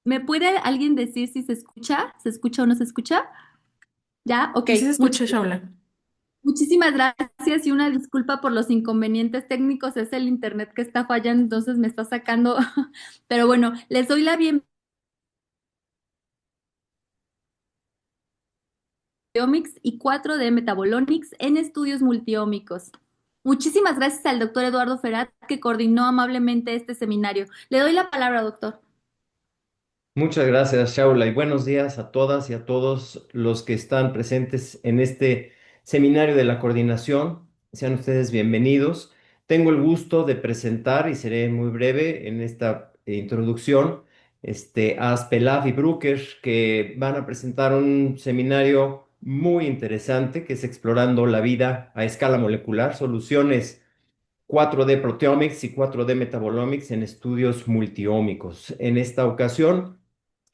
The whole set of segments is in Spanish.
¿Me puede alguien decir si se escucha? ¿Se escucha o no se escucha? ¿Ya? Ok. Sí, sí se escucha, Shaula. Muchísimas gracias y una disculpa por los inconvenientes técnicos. Es el internet que está fallando, entonces me está sacando. Pero bueno, les doy la bienvenida a Multiomics y 4D Metabolomics en estudios multiómicos. Muchísimas gracias al doctor Eduardo Ferat que coordinó amablemente este seminario. Le doy la palabra, doctor. Muchas gracias, Shaula, y buenos días a todas y a todos los que están presentes en este seminario de la coordinación. Sean ustedes bienvenidos. Tengo el gusto de presentar, y seré muy breve en esta introducción, a Aspelaf y Brucker, que van a presentar un seminario muy interesante que es Explorando la vida a escala molecular, soluciones 4D Proteomics y 4D Metabolomics en estudios multiómicos. En esta ocasión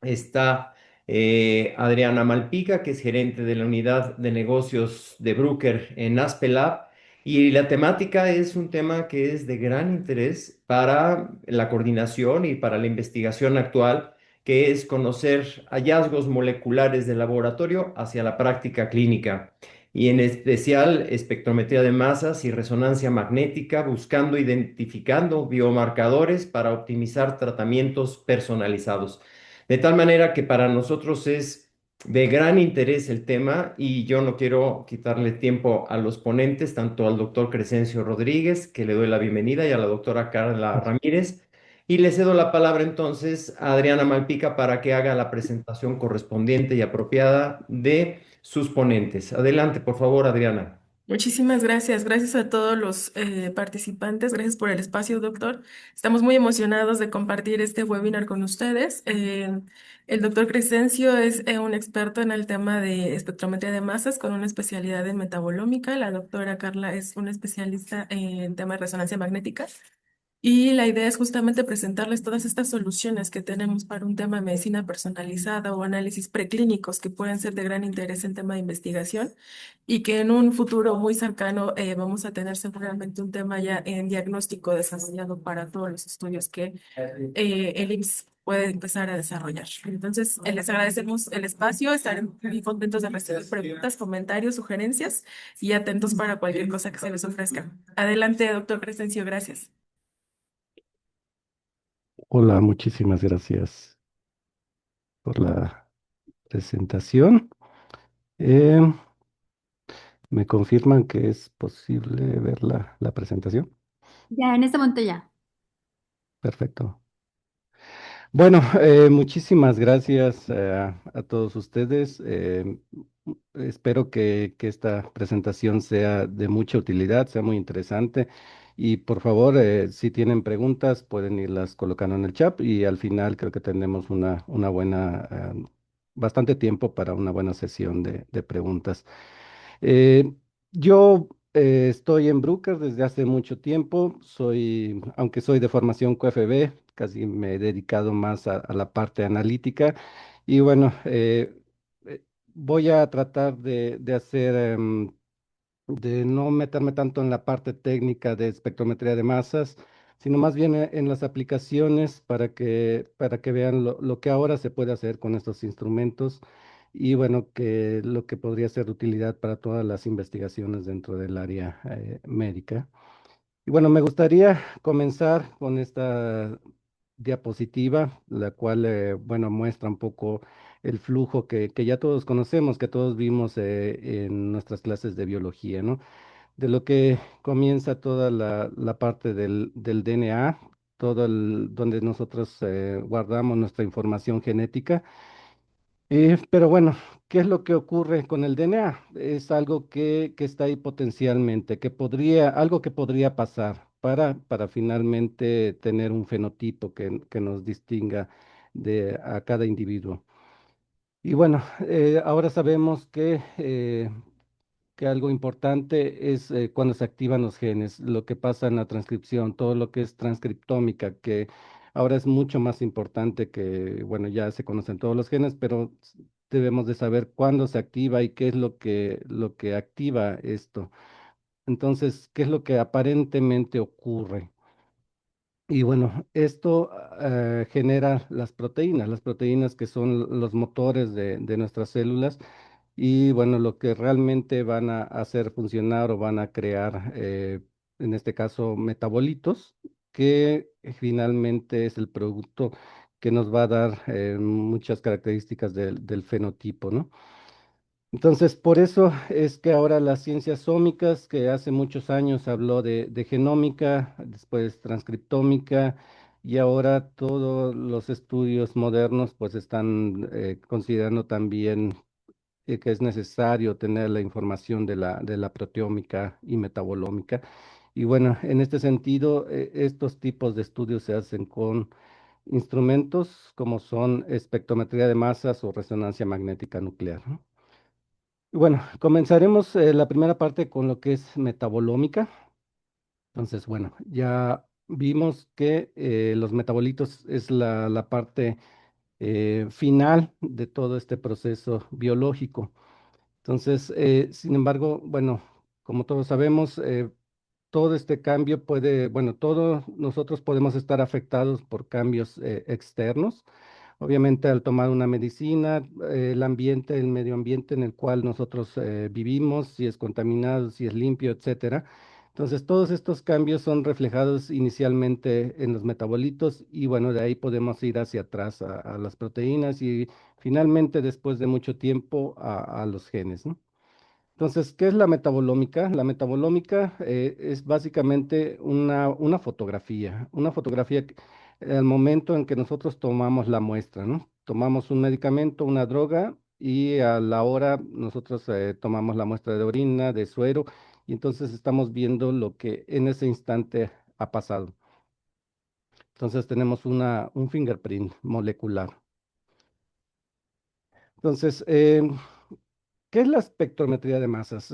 está Adriana Malpica, que es gerente de la unidad de negocios de Bruker en Aspelab, y la temática es un tema que es de gran interés para la coordinación y para la investigación actual, que es conocer hallazgos moleculares del laboratorio hacia la práctica clínica y en especial espectrometría de masas y resonancia magnética, buscando identificando biomarcadores para optimizar tratamientos personalizados. De tal manera que para nosotros es de gran interés el tema y yo no quiero quitarle tiempo a los ponentes, tanto al doctor Crescencio Rodríguez, que le doy la bienvenida, y a la doctora Carla Ramírez. Y le cedo la palabra entonces a Adriana Malpica para que haga la presentación correspondiente y apropiada de sus ponentes. Adelante, por favor, Adriana. Muchísimas gracias. Gracias a todos los participantes. Gracias por el espacio, doctor. Estamos muy emocionados de compartir este webinar con ustedes. El doctor Crescencio es un experto en el tema de espectrometría de masas con una especialidad en metabolómica. La doctora Carla es una especialista en tema de resonancia magnética. Y la idea es justamente presentarles todas estas soluciones que tenemos para un tema de medicina personalizada o análisis preclínicos que pueden ser de gran interés en tema de investigación y que en un futuro muy cercano vamos a tener seguramente un tema ya en diagnóstico desarrollado para todos los estudios que el IMSS puede empezar a desarrollar. Entonces, les agradecemos el espacio, estaremos muy contentos de recibir preguntas, comentarios, sugerencias y atentos para cualquier cosa que se les ofrezca. Adelante, doctor Crescencio, gracias. Hola, muchísimas gracias por la presentación. Eh, ¿Me confirman que es posible ver la presentación? Ya, en este momento ya. Perfecto. Bueno, muchísimas gracias a todos ustedes. Espero que esta presentación sea de mucha utilidad, sea muy interesante. Y por favor, si tienen preguntas, pueden irlas colocando en el chat y al final creo que tenemos una buena, bastante tiempo para una buena sesión de preguntas. Eh, yo estoy en Bruker desde hace mucho tiempo, aunque soy de formación QFB, casi me he dedicado más a la parte analítica y bueno, voy a tratar de hacer, de no meterme tanto en la parte técnica de espectrometría de masas, sino más bien en las aplicaciones para que vean lo que ahora se puede hacer con estos instrumentos y bueno, que lo que podría ser de utilidad para todas las investigaciones dentro del área médica. Y bueno, me gustaría comenzar con esta diapositiva, la cual, bueno, muestra un poco el flujo que ya todos conocemos, que todos vimos en nuestras clases de biología, ¿no? De lo que comienza toda la parte del DNA, donde nosotros guardamos nuestra información genética. Pero bueno, ¿qué es lo que ocurre con el DNA? Es algo que está ahí potencialmente, algo que podría pasar para finalmente tener un fenotipo que nos distinga a cada individuo. Y bueno, ahora sabemos que algo importante es cuando se activan los genes, lo que pasa en la transcripción, todo lo que es transcriptómica, que ahora es mucho más importante que, bueno, ya se conocen todos los genes, pero debemos de saber cuándo se activa y qué es lo que activa esto. Entonces, ¿qué es lo que aparentemente ocurre? Y bueno, esto genera las proteínas que son los motores de nuestras células y bueno, lo que realmente van a hacer funcionar o van a crear, en este caso, metabolitos, que finalmente es el producto que nos va a dar muchas características del fenotipo, ¿no? Entonces, por eso es que ahora las ciencias ómicas, que hace muchos años habló de genómica, después transcriptómica, y ahora todos los estudios modernos pues están considerando también que es necesario tener la información de la proteómica y metabolómica. Y bueno, en este sentido, estos tipos de estudios se hacen con instrumentos como son espectrometría de masas o resonancia magnética nuclear, ¿no? Y bueno, comenzaremos la primera parte con lo que es metabolómica. Entonces, bueno, ya vimos que los metabolitos es la parte final de todo este proceso biológico. Entonces, sin embargo, bueno, como todos sabemos, todo este cambio puede, bueno, todos nosotros podemos estar afectados por cambios externos. Obviamente, al tomar una medicina, el ambiente, el medio ambiente en el cual nosotros vivimos, si es contaminado, si es limpio, etcétera. Entonces, todos estos cambios son reflejados inicialmente en los metabolitos y bueno, de ahí podemos ir hacia atrás a las proteínas y finalmente, después de mucho tiempo, a los genes, ¿no? Entonces, ¿qué es la metabolómica? La metabolómica es básicamente una fotografía al momento en que nosotros tomamos la muestra, ¿no? Tomamos un medicamento, una droga, y a la hora nosotros tomamos la muestra de orina, de suero, y entonces estamos viendo lo que en ese instante ha pasado. Entonces tenemos un fingerprint molecular. Entonces, ¿qué es la espectrometría de masas?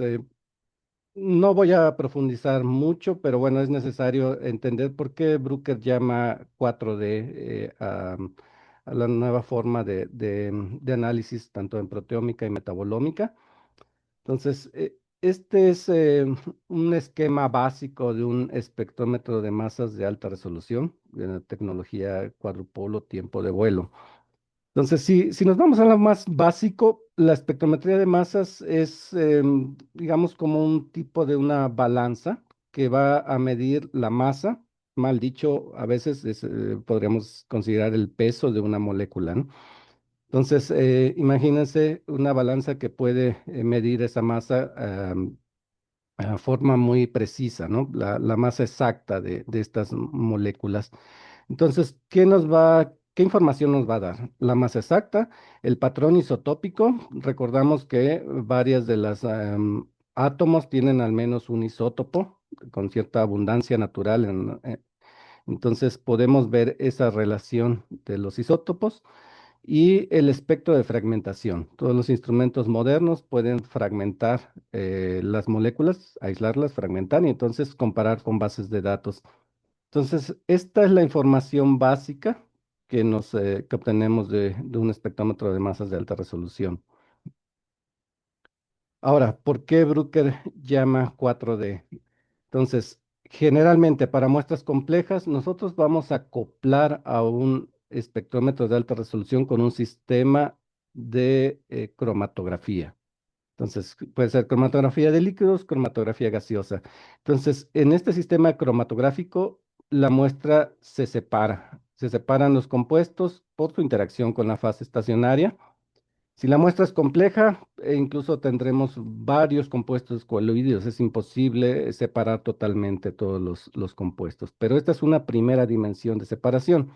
No voy a profundizar mucho, pero bueno, es necesario entender por qué Bruker llama 4D a la nueva forma de análisis, tanto en proteómica y metabolómica. Entonces, este es un esquema básico de un espectrómetro de masas de alta resolución, de la tecnología cuadrupolo tiempo de vuelo. Entonces, si nos vamos a lo más básico, la espectrometría de masas es, digamos, como un tipo de una balanza que va a medir la masa, mal dicho, a veces podríamos considerar el peso de una molécula, ¿no? Entonces, imagínense una balanza que puede medir esa masa a forma muy precisa, ¿no? La masa exacta de estas moléculas. Entonces, qué información nos va a dar? La masa exacta, el patrón isotópico. Recordamos que varias de las átomos tienen al menos un isótopo con cierta abundancia natural. Entonces, podemos ver esa relación de los isótopos y el espectro de fragmentación. Todos los instrumentos modernos pueden fragmentar las moléculas, aislarlas, fragmentar y entonces comparar con bases de datos. Entonces, esta es la información básica que obtenemos de un espectrómetro de masas de alta resolución. Ahora, ¿por qué Bruker llama 4D? Entonces, generalmente para muestras complejas, nosotros vamos a acoplar a un espectrómetro de alta resolución con un sistema de cromatografía. Entonces, puede ser cromatografía de líquidos, cromatografía gaseosa. Entonces, en este sistema cromatográfico, la muestra se separa. Se separan los compuestos por su interacción con la fase estacionaria. Si la muestra es compleja, incluso tendremos varios compuestos coloides. Es imposible separar totalmente todos los compuestos. Pero esta es una primera dimensión de separación.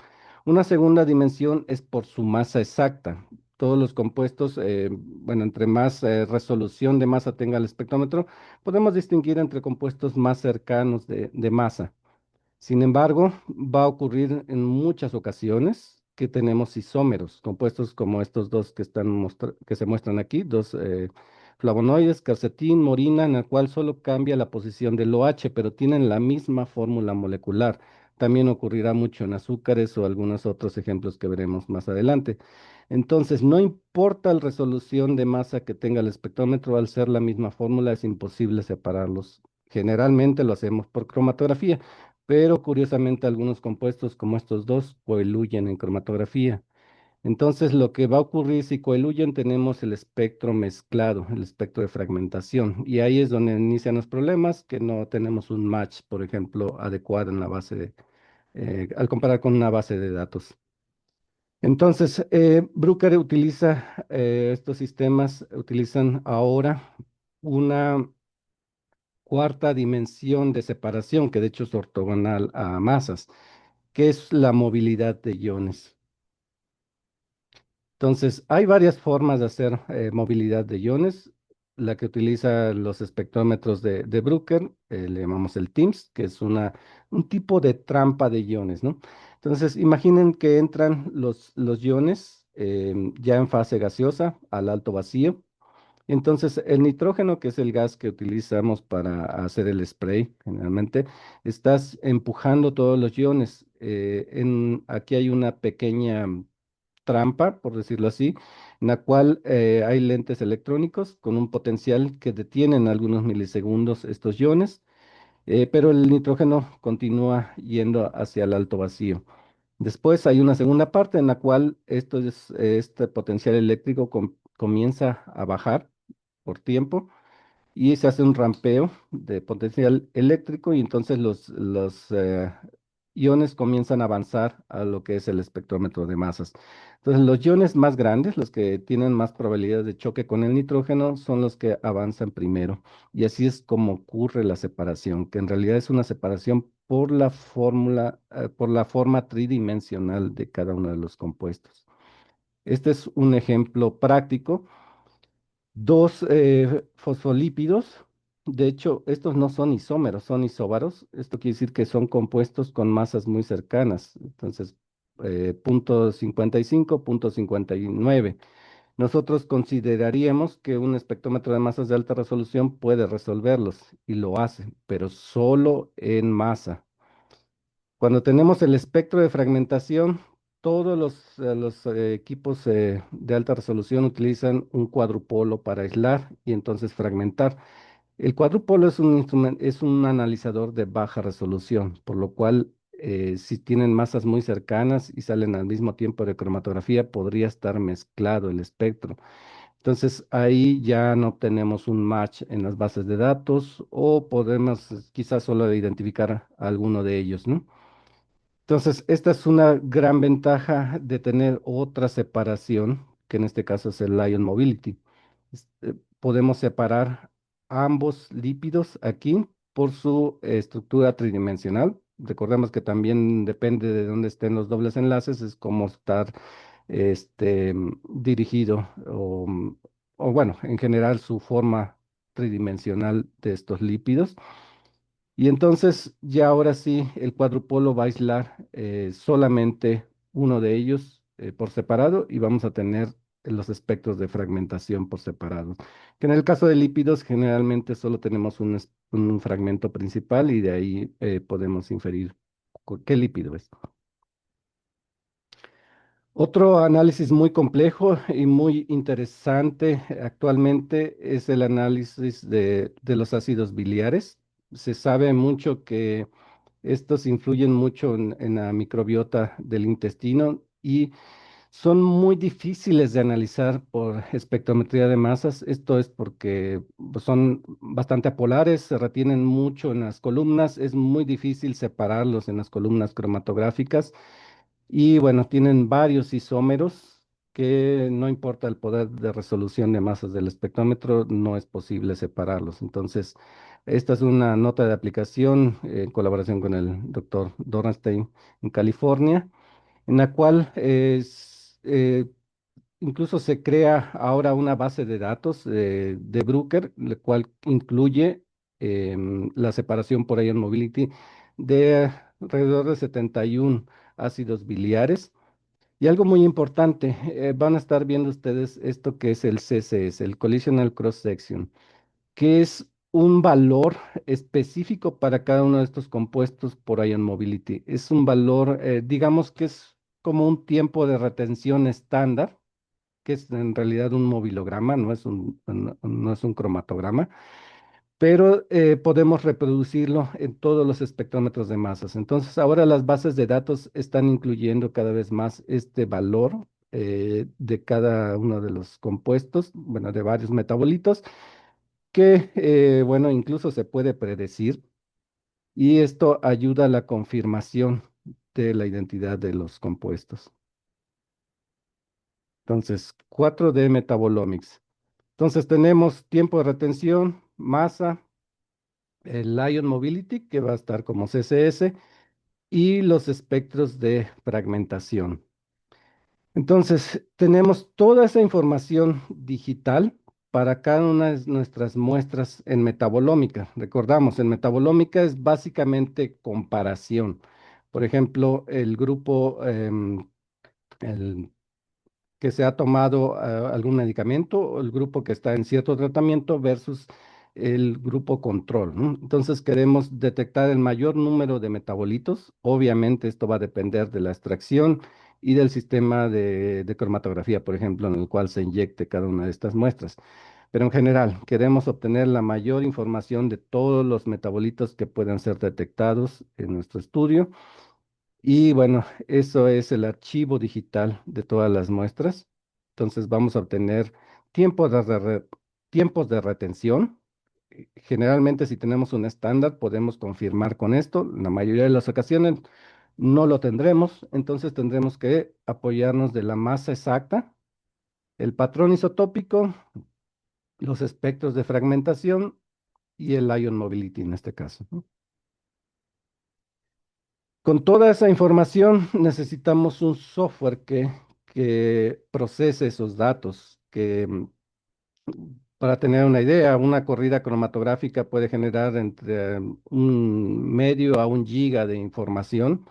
Una segunda dimensión es por su masa exacta. Todos los compuestos, bueno, entre más resolución de masa tenga el espectrómetro, podemos distinguir entre compuestos más cercanos de masa. Sin embargo, va a ocurrir en muchas ocasiones que tenemos isómeros, compuestos como estos dos que se muestran aquí, dos flavonoides, quercetín, morina, en el cual solo cambia la posición del OH, pero tienen la misma fórmula molecular. También ocurrirá mucho en azúcares o algunos otros ejemplos que veremos más adelante. Entonces, no importa la resolución de masa que tenga el espectrómetro, al ser la misma fórmula, es imposible separarlos. Generalmente lo hacemos por cromatografía, pero curiosamente algunos compuestos como estos dos coeluyen en cromatografía. Entonces, lo que va a ocurrir si coeluyen, tenemos el espectro mezclado, el espectro de fragmentación, y ahí es donde inician los problemas, que no tenemos un match, por ejemplo, adecuado en la base al comparar con una base de datos. Entonces, Bruker utiliza estos sistemas, utilizan ahora una cuarta dimensión de separación, que de hecho es ortogonal a masas, que es la movilidad de iones. Entonces, hay varias formas de hacer movilidad de iones. La que utiliza los espectrómetros de Bruker, le llamamos el TIMS, que es un tipo de trampa de iones, ¿no? Entonces, imaginen que entran los iones ya en fase gaseosa al alto vacío. Entonces, el nitrógeno, que es el gas que utilizamos para hacer el spray, generalmente, estás empujando todos los iones. Aquí hay una pequeña trampa, por decirlo así, en la cual hay lentes electrónicos con un potencial que detienen algunos milisegundos estos iones, pero el nitrógeno continúa yendo hacia el alto vacío. Después hay una segunda parte en la cual este potencial eléctrico comienza a bajar por tiempo y se hace un rampeo de potencial eléctrico y entonces los iones comienzan a avanzar a lo que es el espectrómetro de masas. Entonces los iones más grandes, los que tienen más probabilidad de choque con el nitrógeno, son los que avanzan primero. Y así es como ocurre la separación, que en realidad es una separación por la fórmula, por la forma tridimensional de cada uno de los compuestos. Este es un ejemplo práctico. Dos fosfolípidos. De hecho, estos no son isómeros, son isóbaros. Esto quiere decir que son compuestos con masas muy cercanas. Entonces, punto 55, punto 59. Nosotros consideraríamos que un espectrómetro de masas de alta resolución puede resolverlos y lo hace, pero solo en masa. Cuando tenemos el espectro de fragmentación, todos los equipos de alta resolución utilizan un cuadrupolo para aislar y entonces fragmentar. El cuadrupolo es un analizador de baja resolución, por lo cual si tienen masas muy cercanas y salen al mismo tiempo de cromatografía, podría estar mezclado el espectro. Entonces ahí ya no tenemos un match en las bases de datos o podemos quizás solo identificar a alguno de ellos, ¿no? Entonces, esta es una gran ventaja de tener otra separación, que en este caso es el Lion Mobility. Podemos separar ambos lípidos aquí por su estructura tridimensional. Recordemos que también depende de dónde estén los dobles enlaces, es como estar dirigido o bueno, en general su forma tridimensional de estos lípidos. Y entonces ya ahora sí el cuadrupolo va a aislar solamente uno de ellos por separado y vamos a tener los espectros de fragmentación por separado. Que en el caso de lípidos generalmente solo tenemos un fragmento principal y de ahí podemos inferir qué lípido es. Otro análisis muy complejo y muy interesante actualmente es el análisis de los ácidos biliares. Se sabe mucho que estos influyen mucho en la microbiota del intestino y son muy difíciles de analizar por espectrometría de masas. Esto es porque pues, son bastante apolares, se retienen mucho en las columnas, es muy difícil separarlos en las columnas cromatográficas. Y bueno, tienen varios isómeros que no importa el poder de resolución de masas del espectrómetro, no es posible separarlos. Entonces, esta es una nota de aplicación en colaboración con el doctor Dornstein en California, en la cual incluso se crea ahora una base de datos de Bruker, la cual incluye la separación por ion mobility de alrededor de 71 ácidos biliares. Y algo muy importante, van a estar viendo ustedes esto que es el CCS, el Collisional Cross Section, que es un valor específico para cada uno de estos compuestos por ion mobility. Es un valor, digamos que es como un tiempo de retención estándar, que es en realidad un movilograma, no es un cromatograma, pero podemos reproducirlo en todos los espectrómetros de masas. Entonces, ahora las bases de datos están incluyendo cada vez más este valor de cada uno de los compuestos, bueno, de varios metabolitos, que, bueno, incluso se puede predecir y esto ayuda a la confirmación de la identidad de los compuestos. Entonces, 4D Metabolomics. Entonces, tenemos tiempo de retención, masa, el Ion Mobility, que va a estar como CSS, y los espectros de fragmentación. Entonces, tenemos toda esa información digital para cada una de nuestras muestras en metabolómica. Recordamos, en metabolómica es básicamente comparación. Por ejemplo, el grupo, el que se ha tomado algún medicamento, o el grupo que está en cierto tratamiento versus el grupo control, ¿no? Entonces queremos detectar el mayor número de metabolitos. Obviamente esto va a depender de la extracción y del sistema de cromatografía, por ejemplo, en el cual se inyecte cada una de estas muestras. Pero en general, queremos obtener la mayor información de todos los metabolitos que puedan ser detectados en nuestro estudio y bueno, eso es el archivo digital de todas las muestras. Entonces vamos a obtener tiempos tiempos de retención. Generalmente si tenemos un estándar podemos confirmar con esto. En la mayoría de las ocasiones no lo tendremos. Entonces tendremos que apoyarnos de la masa exacta, el patrón isotópico, los espectros de fragmentación y el ion mobility en este caso, ¿no? Con toda esa información necesitamos un software que procese esos datos, para tener una idea, una corrida cromatográfica puede generar entre un medio a un giga de información.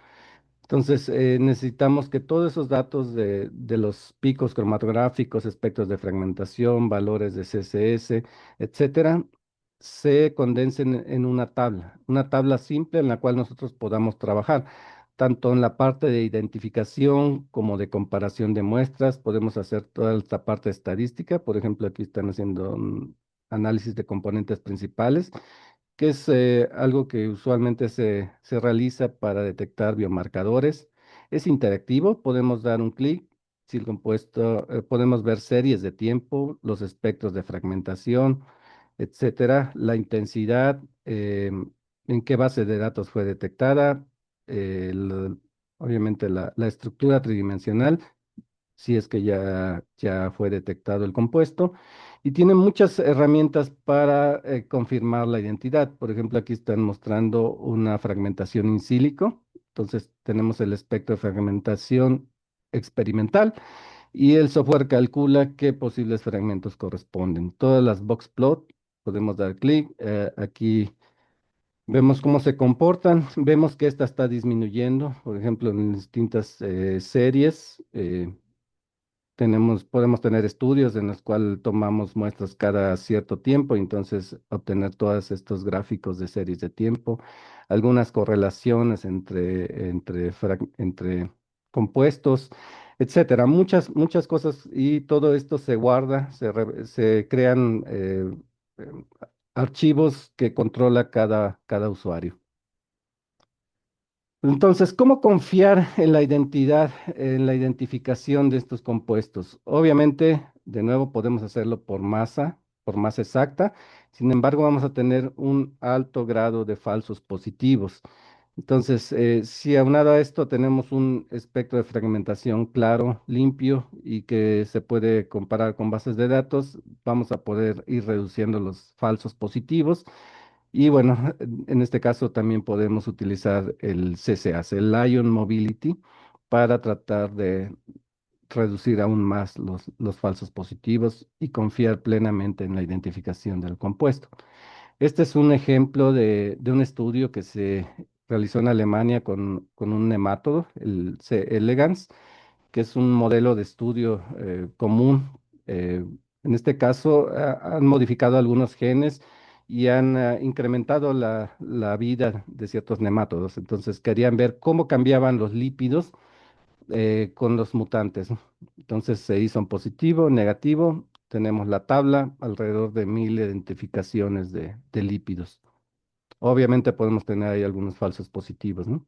Entonces, necesitamos que todos esos datos de los picos cromatográficos, espectros de fragmentación, valores de CSS, etcétera, se condensen en una tabla simple en la cual nosotros podamos trabajar, tanto en la parte de identificación como de comparación de muestras. Podemos hacer toda esta parte estadística. Por ejemplo, aquí están haciendo un análisis de componentes principales que es algo que usualmente se realiza para detectar biomarcadores. Es interactivo, podemos dar un clic, si el compuesto, podemos ver series de tiempo, los espectros de fragmentación, etcétera, la intensidad, en qué base de datos fue detectada, obviamente la estructura tridimensional si es que ya fue detectado el compuesto. Y tiene muchas herramientas para confirmar la identidad. Por ejemplo, aquí están mostrando una fragmentación in sílico. Entonces, tenemos el espectro de fragmentación experimental y el software calcula qué posibles fragmentos corresponden. Todas las box plot, podemos dar clic. Aquí vemos cómo se comportan. Vemos que esta está disminuyendo, por ejemplo, en distintas series. Podemos tener estudios en los cuales tomamos muestras cada cierto tiempo, y entonces obtener todos estos gráficos de series de tiempo, algunas correlaciones entre compuestos, etcétera, muchas cosas, y todo esto se guarda, se crean eh, archivos que controla cada usuario. Entonces, ¿cómo confiar en la identidad, en la identificación de estos compuestos? Obviamente, de nuevo, podemos hacerlo por masa exacta. Sin embargo, vamos a tener un alto grado de falsos positivos. Entonces, si aunado a esto tenemos un espectro de fragmentación claro, limpio y que se puede comparar con bases de datos, vamos a poder ir reduciendo los falsos positivos. Y bueno, en este caso también podemos utilizar el CCAS, el Ion Mobility, para tratar de reducir aún más los falsos positivos y confiar plenamente en la identificación del compuesto. Este es un ejemplo de un estudio que se realizó en Alemania con un nemátodo, el C. elegans, que es un modelo de estudio común. eh, en este caso, han modificado algunos genes y han incrementado la vida de ciertos nemátodos. Entonces, querían ver cómo cambiaban los lípidos con los mutantes, ¿no? Entonces, se hizo un positivo, negativo, tenemos la tabla, alrededor de 1000 identificaciones de lípidos. Obviamente podemos tener ahí algunos falsos positivos, ¿no?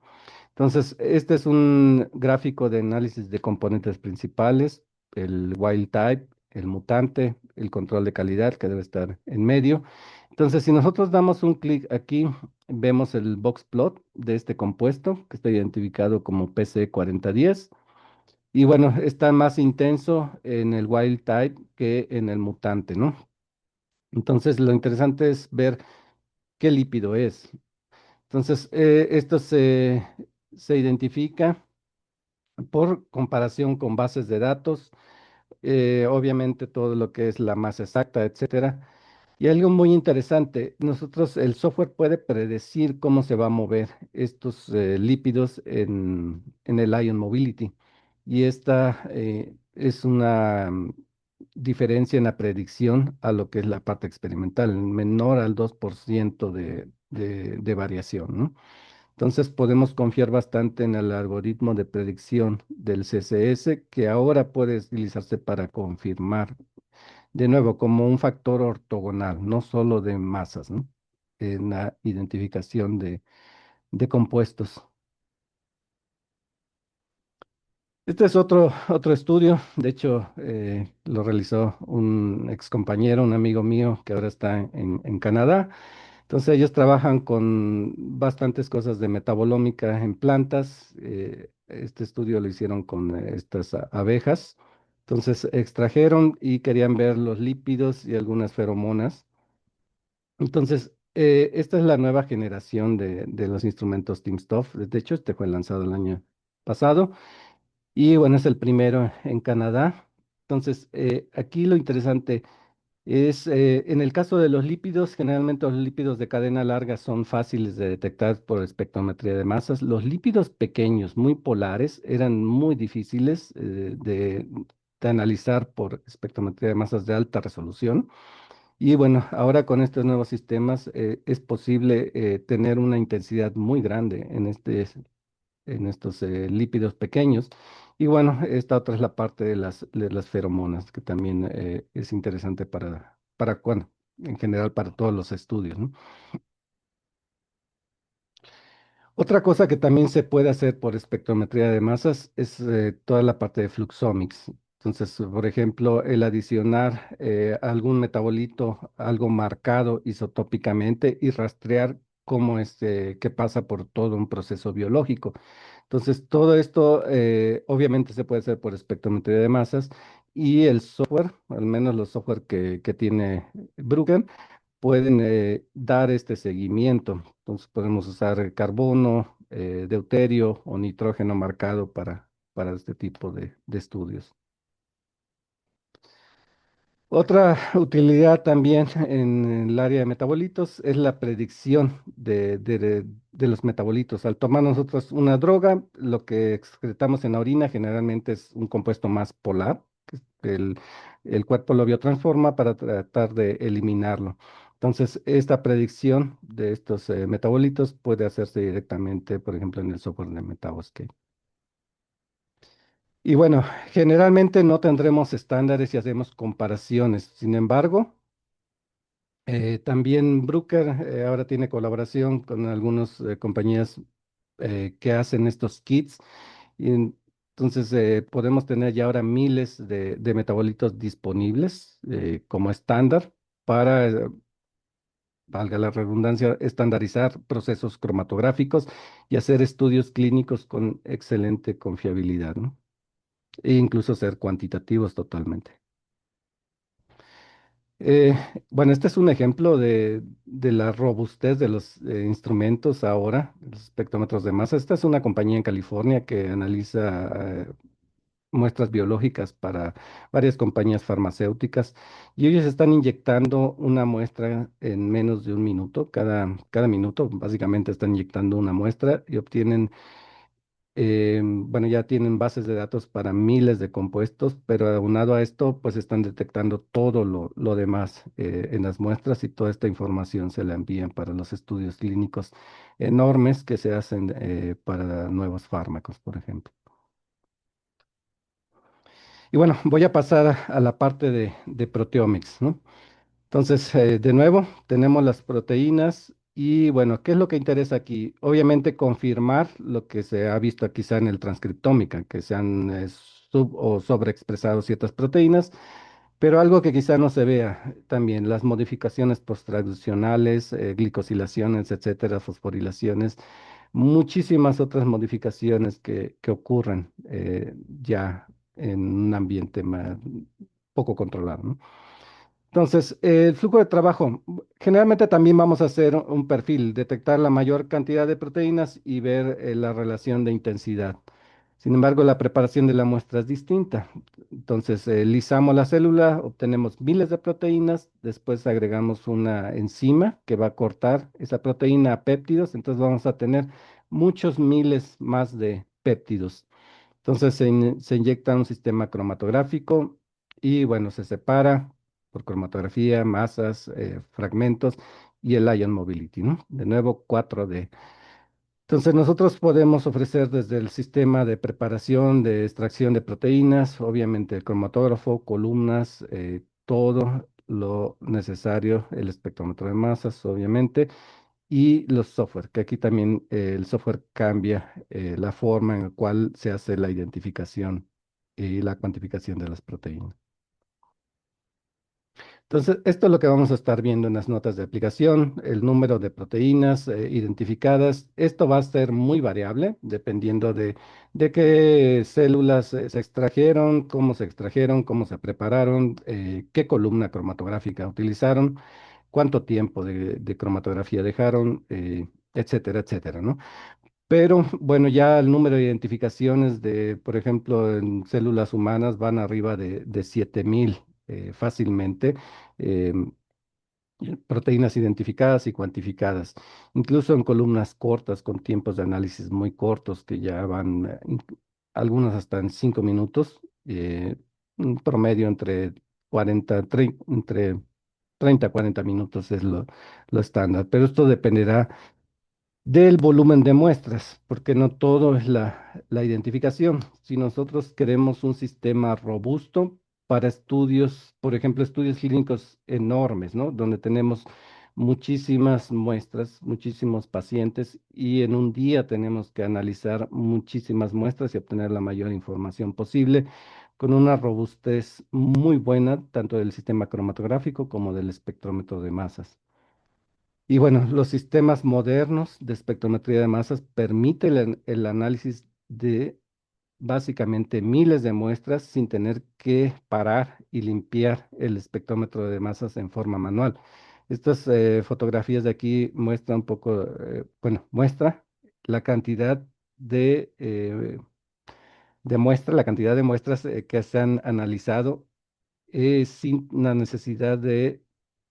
Entonces, este es un gráfico de análisis de componentes principales, el wild type, el mutante, el control de calidad que debe estar en medio. Entonces, si nosotros damos un clic aquí, vemos el box plot de este compuesto que está identificado como PC4010. Y bueno, está más intenso en el wild type que en el mutante, ¿no? Entonces, lo interesante es ver qué lípido es. Entonces, esto se identifica por comparación con bases de datos, obviamente todo lo que es la masa exacta, etcétera. Y algo muy interesante, nosotros, el software puede predecir cómo se va a mover estos lípidos en el Ion Mobility. Y esta es una diferencia en la predicción a lo que es la parte experimental, menor al 2% de variación, ¿no? Entonces podemos confiar bastante en el algoritmo de predicción del CSS que ahora puede utilizarse para confirmar, de nuevo, como un factor ortogonal, no solo de masas, ¿no? En la identificación de compuestos. Este es otro estudio, de hecho, lo realizó un ex compañero, un amigo mío que ahora está en Canadá. Entonces ellos trabajan con bastantes cosas de metabolómica en plantas. Este estudio lo hicieron con estas abejas. Entonces extrajeron y querían ver los lípidos y algunas feromonas. Entonces, esta es la nueva generación de los instrumentos timsTOF. De hecho, este fue lanzado el año pasado. Y bueno, es el primero en Canadá. Entonces, aquí lo interesante es, en el caso de los lípidos, generalmente los lípidos de cadena larga son fáciles de detectar por espectrometría de masas. Los lípidos pequeños, muy polares, eran muy difíciles de analizar por espectrometría de masas de alta resolución. Y bueno, ahora con estos nuevos sistemas es posible tener una intensidad muy grande en estos lípidos pequeños. Y bueno, esta otra es la parte de las feromonas, que también es interesante bueno, en general para todos los estudios, ¿no? Otra cosa que también se puede hacer por espectrometría de masas es toda la parte de fluxomics. Entonces, por ejemplo, el adicionar algún metabolito, algo marcado isotópicamente y rastrear cómo es que pasa por todo un proceso biológico. Entonces, todo esto obviamente se puede hacer por espectrometría de masas y el software, al menos los software que tiene Bruker, pueden dar este seguimiento. Entonces podemos usar carbono, deuterio o nitrógeno marcado para este tipo de estudios. Otra utilidad también en el área de metabolitos es la predicción de los metabolitos. Al tomar nosotros una droga, lo que excretamos en la orina generalmente es un compuesto más polar, que el cuerpo lo biotransforma para tratar de eliminarlo. Entonces, esta predicción de estos metabolitos puede hacerse directamente, por ejemplo, en el software de Metaboscape. Y bueno, generalmente no tendremos estándares si hacemos comparaciones. Sin embargo, también Bruker ahora tiene colaboración con algunas compañías que hacen estos kits. Entonces podemos tener ya ahora miles de metabolitos disponibles como estándar para, valga la redundancia, estandarizar procesos cromatográficos y hacer estudios clínicos con excelente confiabilidad, ¿no? E incluso ser cuantitativos totalmente. Eh, bueno, este es un ejemplo de la robustez de los instrumentos ahora, los espectrómetros de masa. Esta es una compañía en California que analiza muestras biológicas para varias compañías farmacéuticas y ellos están inyectando una muestra en menos de un minuto. Cada minuto básicamente están inyectando una muestra y obtienen bueno, ya tienen bases de datos para miles de compuestos, pero aunado a esto, pues están detectando todo lo demás en las muestras y toda esta información se la envían para los estudios clínicos enormes que se hacen para nuevos fármacos, por ejemplo. Y bueno, voy a pasar a la parte de proteomics, ¿no? Entonces, de nuevo, tenemos las proteínas y bueno, ¿qué es lo que interesa aquí? Obviamente confirmar lo que se ha visto quizá en el transcriptómica, que se han sub o sobreexpresado ciertas proteínas, pero algo que quizá no se vea también, las modificaciones posttraduccionales, glicosilaciones, etcétera, fosforilaciones, muchísimas otras modificaciones que ocurren ya en un ambiente poco controlado, ¿no? Entonces, el flujo de trabajo, generalmente también vamos a hacer un perfil, detectar la mayor cantidad de proteínas y ver la relación de intensidad. Sin embargo, la preparación de la muestra es distinta. Entonces, lisamos la célula, obtenemos miles de proteínas, después agregamos una enzima que va a cortar esa proteína a péptidos, entonces vamos a tener muchos miles más de péptidos. Entonces se inyecta un sistema cromatográfico y bueno, se separa por cromatografía, masas, fragmentos y el ion mobility, ¿no? De nuevo, 4D. Entonces nosotros podemos ofrecer desde el sistema de preparación, de extracción de proteínas, obviamente el cromatógrafo, columnas, todo lo necesario, el espectrómetro de masas, obviamente, y los software, que aquí también el software cambia la forma en la cual se hace la identificación y la cuantificación de las proteínas. Entonces, esto es lo que vamos a estar viendo en las notas de aplicación, el número de proteínas identificadas. Esto va a ser muy variable dependiendo de qué células se extrajeron, cómo se prepararon, qué columna cromatográfica utilizaron, cuánto tiempo de cromatografía dejaron, etcétera, etcétera, ¿no? Pero bueno, ya el número de identificaciones de, por ejemplo, en células humanas van arriba de 7000 fácilmente. em, Proteínas identificadas y cuantificadas, incluso en columnas cortas con tiempos de análisis muy cortos que ya van, algunas hasta en 5 minutos, un promedio entre 30 a 40 minutos es lo estándar, pero esto dependerá del volumen de muestras, porque no todo es la identificación. Si nosotros queremos un sistema robusto para estudios, por ejemplo, estudios clínicos enormes, ¿no? Donde tenemos muchísimas muestras, muchísimos pacientes y en un día tenemos que analizar muchísimas muestras y obtener la mayor información posible con una robustez muy buena, tanto del sistema cromatográfico como del espectrómetro de masas. Y bueno, los sistemas modernos de espectrometría de masas permiten el análisis de básicamente miles de muestras sin tener que parar y limpiar el espectrómetro de masas en forma manual. Estas fotografías de aquí muestran un poco, bueno, muestra la cantidad la cantidad de muestras que se han analizado sin la necesidad de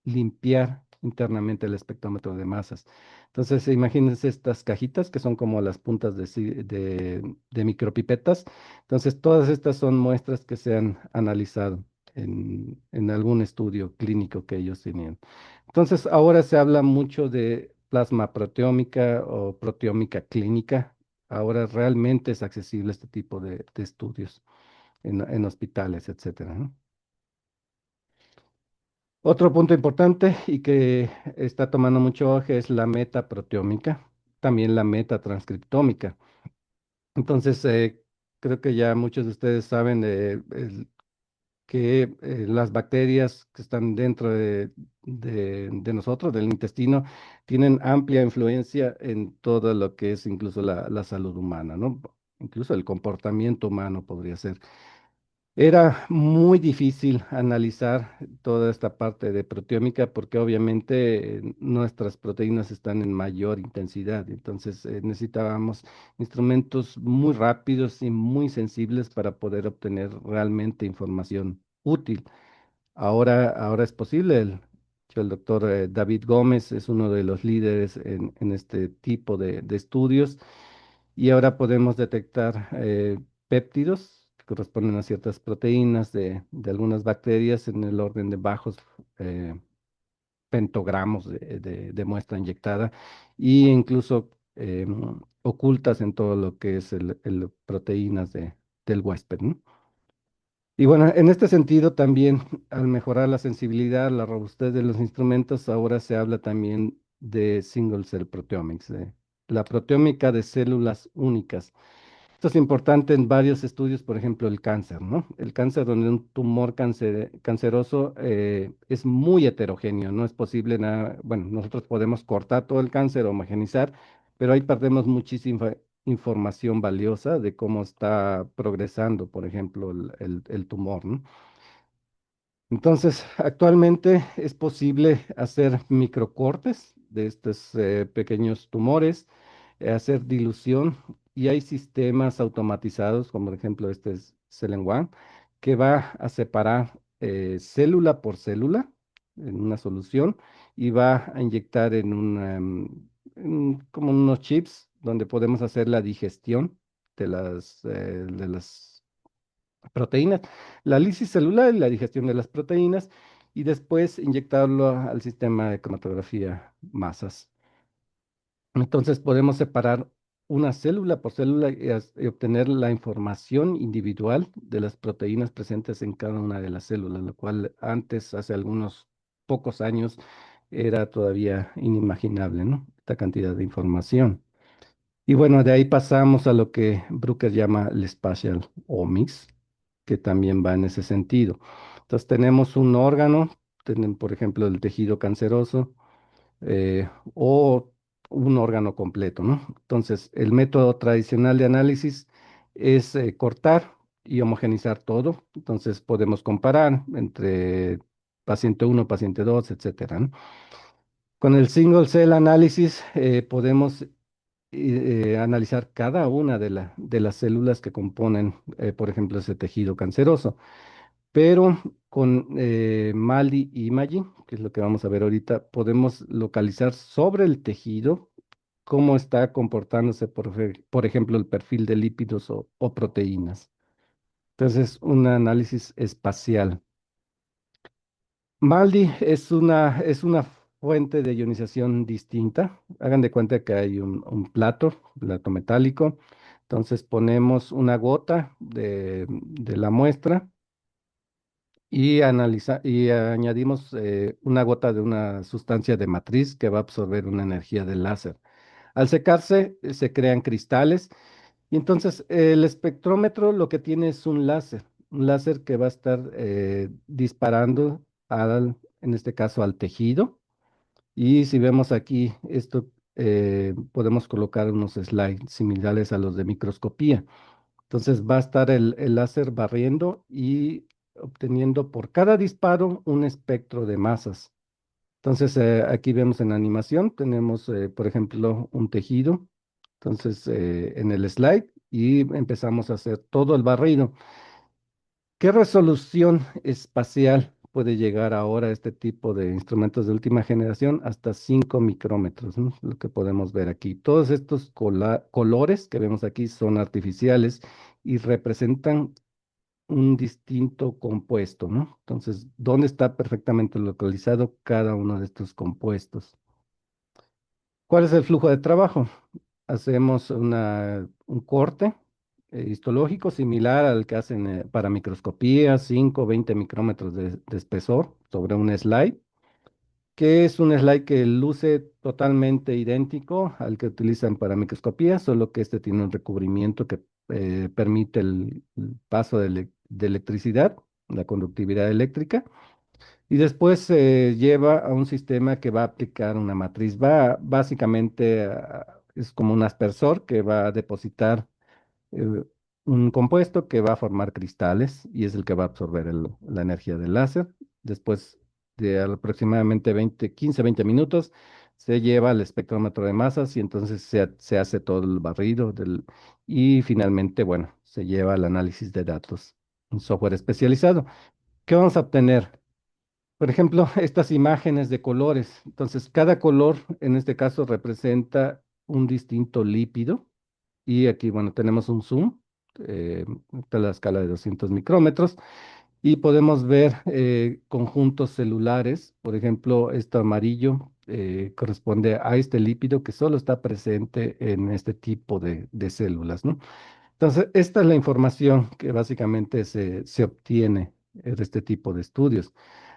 limpiar internamente el espectrómetro de masas. Entonces, imagínense estas cajitas que son como las puntas de micropipetas. Entonces, todas estas son muestras que se han analizado en algún estudio clínico que ellos tenían. Entonces, ahora se habla mucho de plasma proteómica o proteómica clínica. Ahora realmente es accesible este tipo de estudios en hospitales, etcétera, ¿no? Otro punto importante y que está tomando mucho auge es la metaproteómica, también la metatranscriptómica. Entonces, creo que ya muchos de ustedes saben que las bacterias que están dentro de nosotros, del intestino, tienen amplia influencia en todo lo que es incluso la salud humana, ¿no? Incluso el comportamiento humano podría ser. Era muy difícil analizar toda esta parte de proteómica porque obviamente nuestras proteínas están en mayor intensidad, entonces necesitábamos instrumentos muy rápidos y muy sensibles para poder obtener realmente información útil. Ahora es posible. El doctor David Gómez es uno de los líderes en este tipo de estudios y ahora podemos detectar péptidos que corresponden a ciertas proteínas de algunas bacterias en el orden de bajos eh, pentogramos de muestra inyectada e incluso ocultas en todo lo que es el proteínas del huésped, ¿no? Y bueno, en este sentido también, al mejorar la sensibilidad, la robustez de los instrumentos, ahora se habla también de single cell proteomics, de la proteómica de células únicas. Esto es importante en varios estudios, por ejemplo, el cáncer, ¿no? El cáncer donde un tumor canceroso es muy heterogéneo, no es posible nada, bueno, nosotros podemos cortar todo el cáncer, homogenizar, pero ahí perdemos muchísima información valiosa de cómo está progresando, por ejemplo, el tumor, ¿no? Entonces, actualmente es posible hacer microcortes de estos pequeños tumores, hacer dilución y hay sistemas automatizados, como por ejemplo este es Cellen que va a separar célula por célula en una solución y va a inyectar en como unos chips donde podemos hacer la digestión de las proteínas, la lisis celular y la digestión de las proteínas, y después inyectarlo al sistema de cromatografía masas. Entonces podemos separar una célula por célula y obtener la información individual de las proteínas presentes en cada una de las células, lo cual antes, hace algunos pocos años, era todavía inimaginable, ¿no? Esta cantidad de información. Y bueno, de ahí pasamos a lo que Bruker llama el spatial omics, que también va en ese sentido. Entonces tenemos un órgano, por ejemplo, el tejido canceroso, o un órgano completo, ¿no? Entonces, el método tradicional de análisis es cortar y homogenizar todo. Entonces, podemos comparar entre paciente uno, paciente 2, etcétera, ¿no? Con el single cell análisis podemos analizar cada una de las células que componen, por ejemplo, ese tejido canceroso. Pero con MALDI Imaging, que es lo que vamos a ver ahorita, podemos localizar sobre el tejido cómo está comportándose, por ejemplo, el perfil de lípidos o proteínas. Entonces, un análisis espacial. MALDI es una fuente de ionización distinta. Hagan de cuenta que hay un plato metálico. Entonces ponemos una gota de la muestra y añadimos una gota de una sustancia de matriz que va a absorber una energía del láser. Al secarse, se crean cristales y entonces el espectrómetro lo que tiene es un láser que va a estar disparando en este caso al tejido. Y si vemos aquí esto, podemos colocar unos slides similares a los de microscopía. Entonces va a estar el láser barriendo y obteniendo por cada disparo un espectro de masas. Entonces aquí vemos en animación, tenemos por ejemplo un tejido, entonces en el slide y empezamos a hacer todo el barrido. ¿Qué resolución espacial puede llegar ahora este tipo de instrumentos de última generación? Hasta 5 micrómetros, ¿no? Lo que podemos ver aquí. Todos estos colores que vemos aquí son artificiales y representan un distinto compuesto, ¿no? Entonces, ¿dónde está perfectamente localizado cada uno de estos compuestos? ¿Cuál es el flujo de trabajo? Hacemos un corte histológico similar al que hacen para microscopía, 5 o 20 micrómetros de espesor sobre un slide, que es un slide que luce totalmente idéntico al que utilizan para microscopía, solo que este tiene un recubrimiento que permite el paso de electricidad, la conductividad eléctrica. Y después se lleva a un sistema que va a aplicar una matriz. Va básicamente, es como un aspersor que va a depositar eh, un compuesto que va a formar cristales y es el que va a absorber la energía del láser. Después de aproximadamente 15, 20 minutos, se lleva al espectrómetro de masas y entonces se hace todo el barrido y finalmente, bueno, se lleva al análisis de datos, un software especializado. ¿Qué vamos a obtener? Por ejemplo, estas imágenes de colores. Entonces, cada color en este caso representa un distinto lípido. Y aquí, bueno, tenemos un zoom, esta es la escala de 200 micrómetros, y podemos ver conjuntos celulares. Por ejemplo, este amarillo corresponde a este lípido que solo está presente en este tipo de células, ¿no? Entonces, esta es la información que básicamente se obtiene de este tipo de estudios.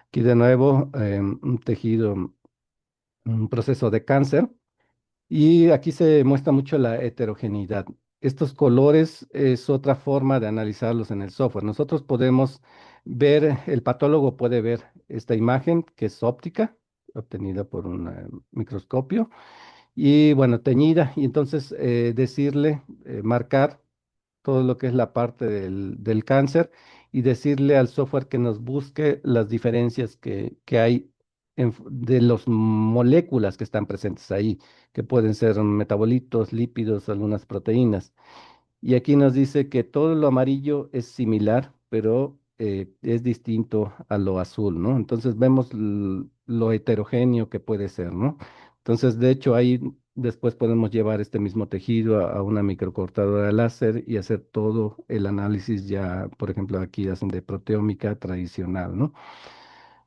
Aquí de nuevo, un tejido, un proceso de cáncer. Y aquí se muestra mucho la heterogeneidad. Estos colores es otra forma de analizarlos en el software. Nosotros podemos ver, el patólogo puede ver esta imagen que es óptica, obtenida por un microscopio, y bueno, teñida, y entonces decirle, marcar todo lo que es la parte del cáncer y decirle al software que nos busque las diferencias que hay de las moléculas que están presentes ahí, que pueden ser metabolitos, lípidos, algunas proteínas. Y aquí nos dice que todo lo amarillo es similar, pero es distinto a lo azul, ¿no? Entonces vemos lo heterogéneo que puede ser, ¿no? Entonces, de hecho, ahí después podemos llevar este mismo tejido a una microcortadora láser y hacer todo el análisis ya, por ejemplo, aquí hacen de proteómica tradicional, ¿no?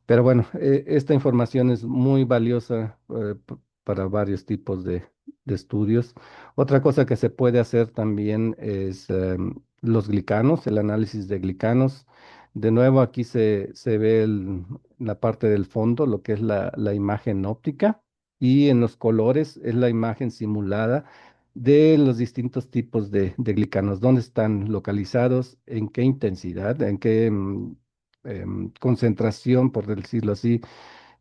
Pero bueno, esta información es muy valiosa para varios tipos de estudios. Otra cosa que se puede hacer también es los glicanos, el análisis de glicanos. De nuevo, aquí se ve la parte del fondo, lo que es la imagen óptica, y en los colores es la imagen simulada de los distintos tipos de glicanos, dónde están localizados, en qué intensidad, en qué concentración, por decirlo así,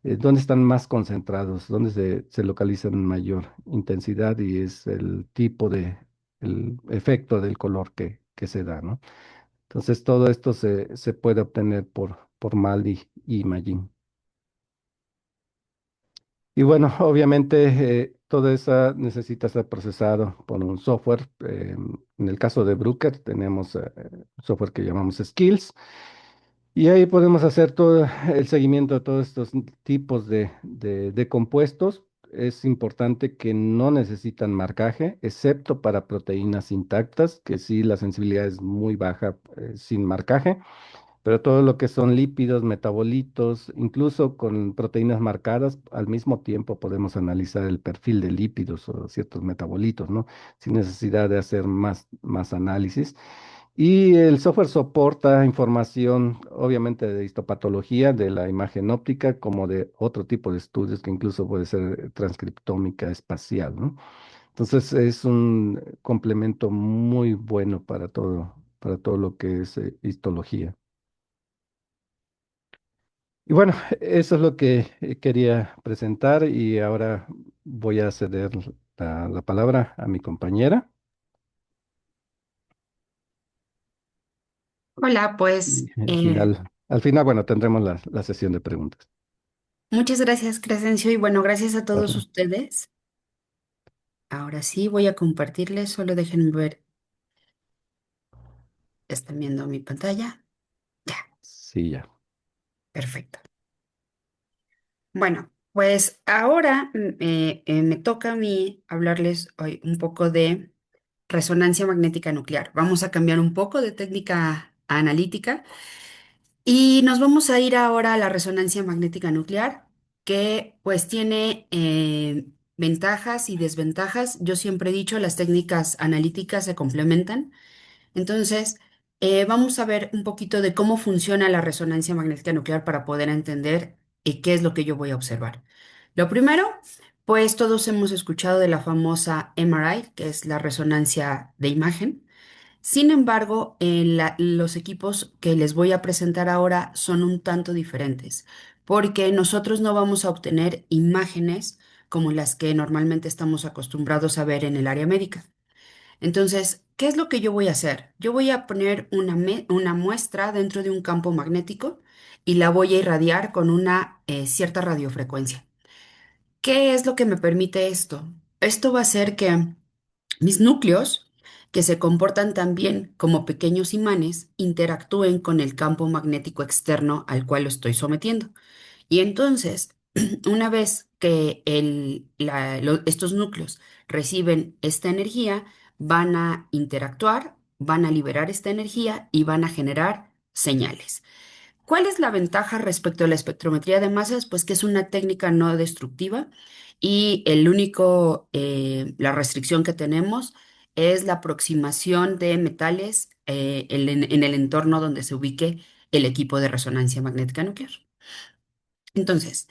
dónde están más concentrados, dónde se localizan en mayor intensidad y es el tipo el efecto del color que se da, ¿no? Entonces todo esto se puede obtener por MALDI y Imaging. Y bueno, obviamente todo eso necesita ser procesado por un software. En el caso de Bruker tenemos un software que llamamos Skills. Y ahí podemos hacer todo el seguimiento de todos estos tipos de compuestos. Es importante que no necesitan marcaje, excepto para proteínas intactas, que sí la sensibilidad es muy baja sin marcaje, pero todo lo que son lípidos, metabolitos, incluso con proteínas marcadas, al mismo tiempo podemos analizar el perfil de lípidos o ciertos metabolitos, ¿no? Sin necesidad de hacer más análisis. Y el software soporta información, obviamente, de histopatología, de la imagen óptica, como de otro tipo de estudios que incluso puede ser transcriptómica espacial, ¿no? Entonces es un complemento muy bueno para todo lo que es histología. Y bueno, eso es lo que quería presentar y ahora voy a ceder la palabra a mi compañera. Hola, pues Y al final, bueno, tendremos la sesión de preguntas. muchas gracias, Crescencio, y bueno, gracias a todos Gracias. ustedes. Ahora sí voy a compartirles, solo déjenme ver, ¿están viendo mi pantalla? Ya, Sí, ya. perfecto. Bueno, pues ahora me toca a mí hablarles hoy un poco de resonancia magnética nuclear. Vamos a cambiar un poco de técnica analítica. Y nos vamos a ir ahora a la resonancia magnética nuclear, que pues tiene ventajas y desventajas. Yo siempre he dicho, las técnicas analíticas se complementan. Entonces, vamos a ver un poquito de cómo funciona la resonancia magnética nuclear para poder entender qué es lo que yo voy a observar. Lo primero, pues todos hemos escuchado de la famosa MRI, que es la resonancia de imagen. Sin embargo, los equipos que les voy a presentar ahora son un tanto diferentes, porque nosotros no vamos a obtener imágenes como las que normalmente estamos acostumbrados a ver en el área médica. Entonces, ¿qué es lo que yo voy a hacer? Yo voy a poner una muestra dentro de un campo magnético y la voy a irradiar con una cierta radiofrecuencia. ¿Qué es lo que me permite esto? Esto va a hacer que mis núcleos, que se comportan también como pequeños imanes, interactúen con el campo magnético externo al cual lo estoy sometiendo. Y entonces, una vez que estos núcleos reciben esta energía, van a interactuar, van a liberar esta energía y van a generar señales. ¿Cuál es la ventaja respecto a la espectrometría de masas? Pues que es una técnica no destructiva y la restricción que tenemos es la aproximación de metales en el entorno donde se ubique el equipo de resonancia magnética nuclear. Entonces,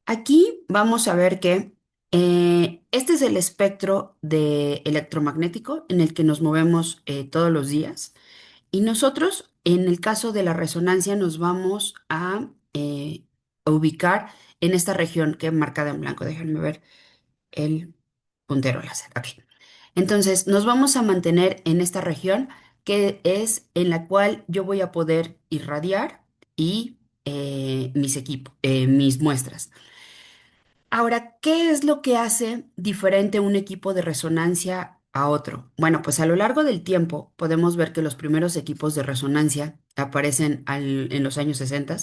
aquí vamos a ver que este es el espectro de electromagnético en el que nos movemos todos los días. Y nosotros, en el caso de la resonancia, nos vamos a ubicar en esta región que es marcada en blanco. Déjenme ver el puntero láser. Ok. Entonces, nos vamos a mantener en esta región que es en la cual yo voy a poder irradiar y mis muestras. Ahora, ¿qué es lo que hace diferente un equipo de resonancia a otro? Bueno, pues a lo largo del tiempo podemos ver que los primeros equipos de resonancia aparecen en los años 60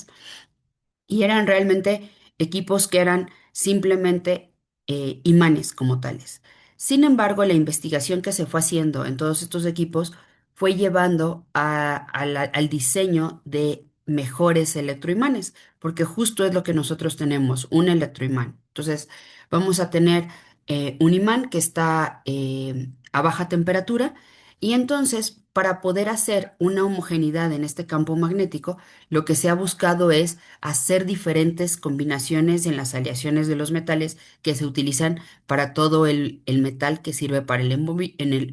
y eran realmente equipos que eran simplemente imanes como tales. Sin embargo, la investigación que se fue haciendo en todos estos equipos fue llevando al diseño de mejores electroimanes, porque justo es lo que nosotros tenemos, un electroimán. Entonces, vamos a tener un imán que está a baja temperatura y entonces, para poder hacer una homogeneidad en este campo magnético, lo que se ha buscado es hacer diferentes combinaciones en las aleaciones de los metales que se utilizan para todo el metal que sirve para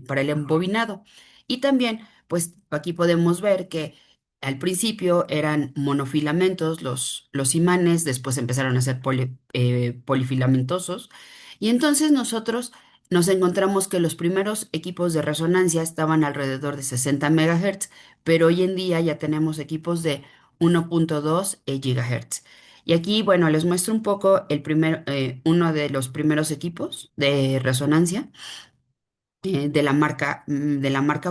para el embobinado. Y también, pues aquí podemos ver que al principio eran monofilamentos los imanes, después empezaron a ser polifilamentosos. Y entonces nosotros nos encontramos que los primeros equipos de resonancia estaban alrededor de 60 megahertz, pero hoy en día ya tenemos equipos de 1.2 GHz. Y aquí, bueno, les muestro un poco uno de los primeros equipos de resonancia de la marca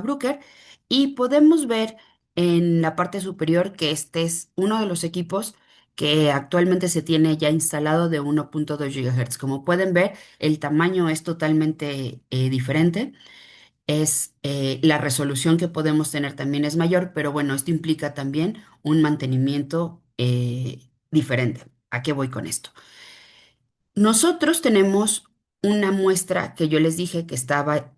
Bruker. Y podemos ver en la parte superior que este es uno de los equipos que actualmente se tiene ya instalado de 1.2 GHz. Como pueden ver, el tamaño es totalmente diferente. La resolución que podemos tener también es mayor, pero bueno, esto implica también un mantenimiento diferente. ¿A qué voy con esto? Nosotros tenemos una muestra que yo les dije que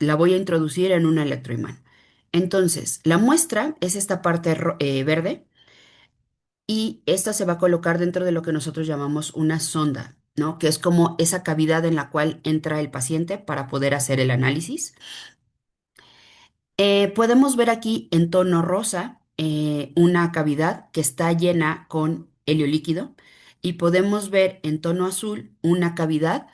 la voy a introducir en un electroimán. Entonces, la muestra es esta parte verde y esta se va a colocar dentro de lo que nosotros llamamos una sonda, ¿no? Que es como esa cavidad en la cual entra el paciente para poder hacer el análisis. Podemos ver aquí en tono rosa una cavidad que está llena con helio líquido y podemos ver en tono azul una cavidad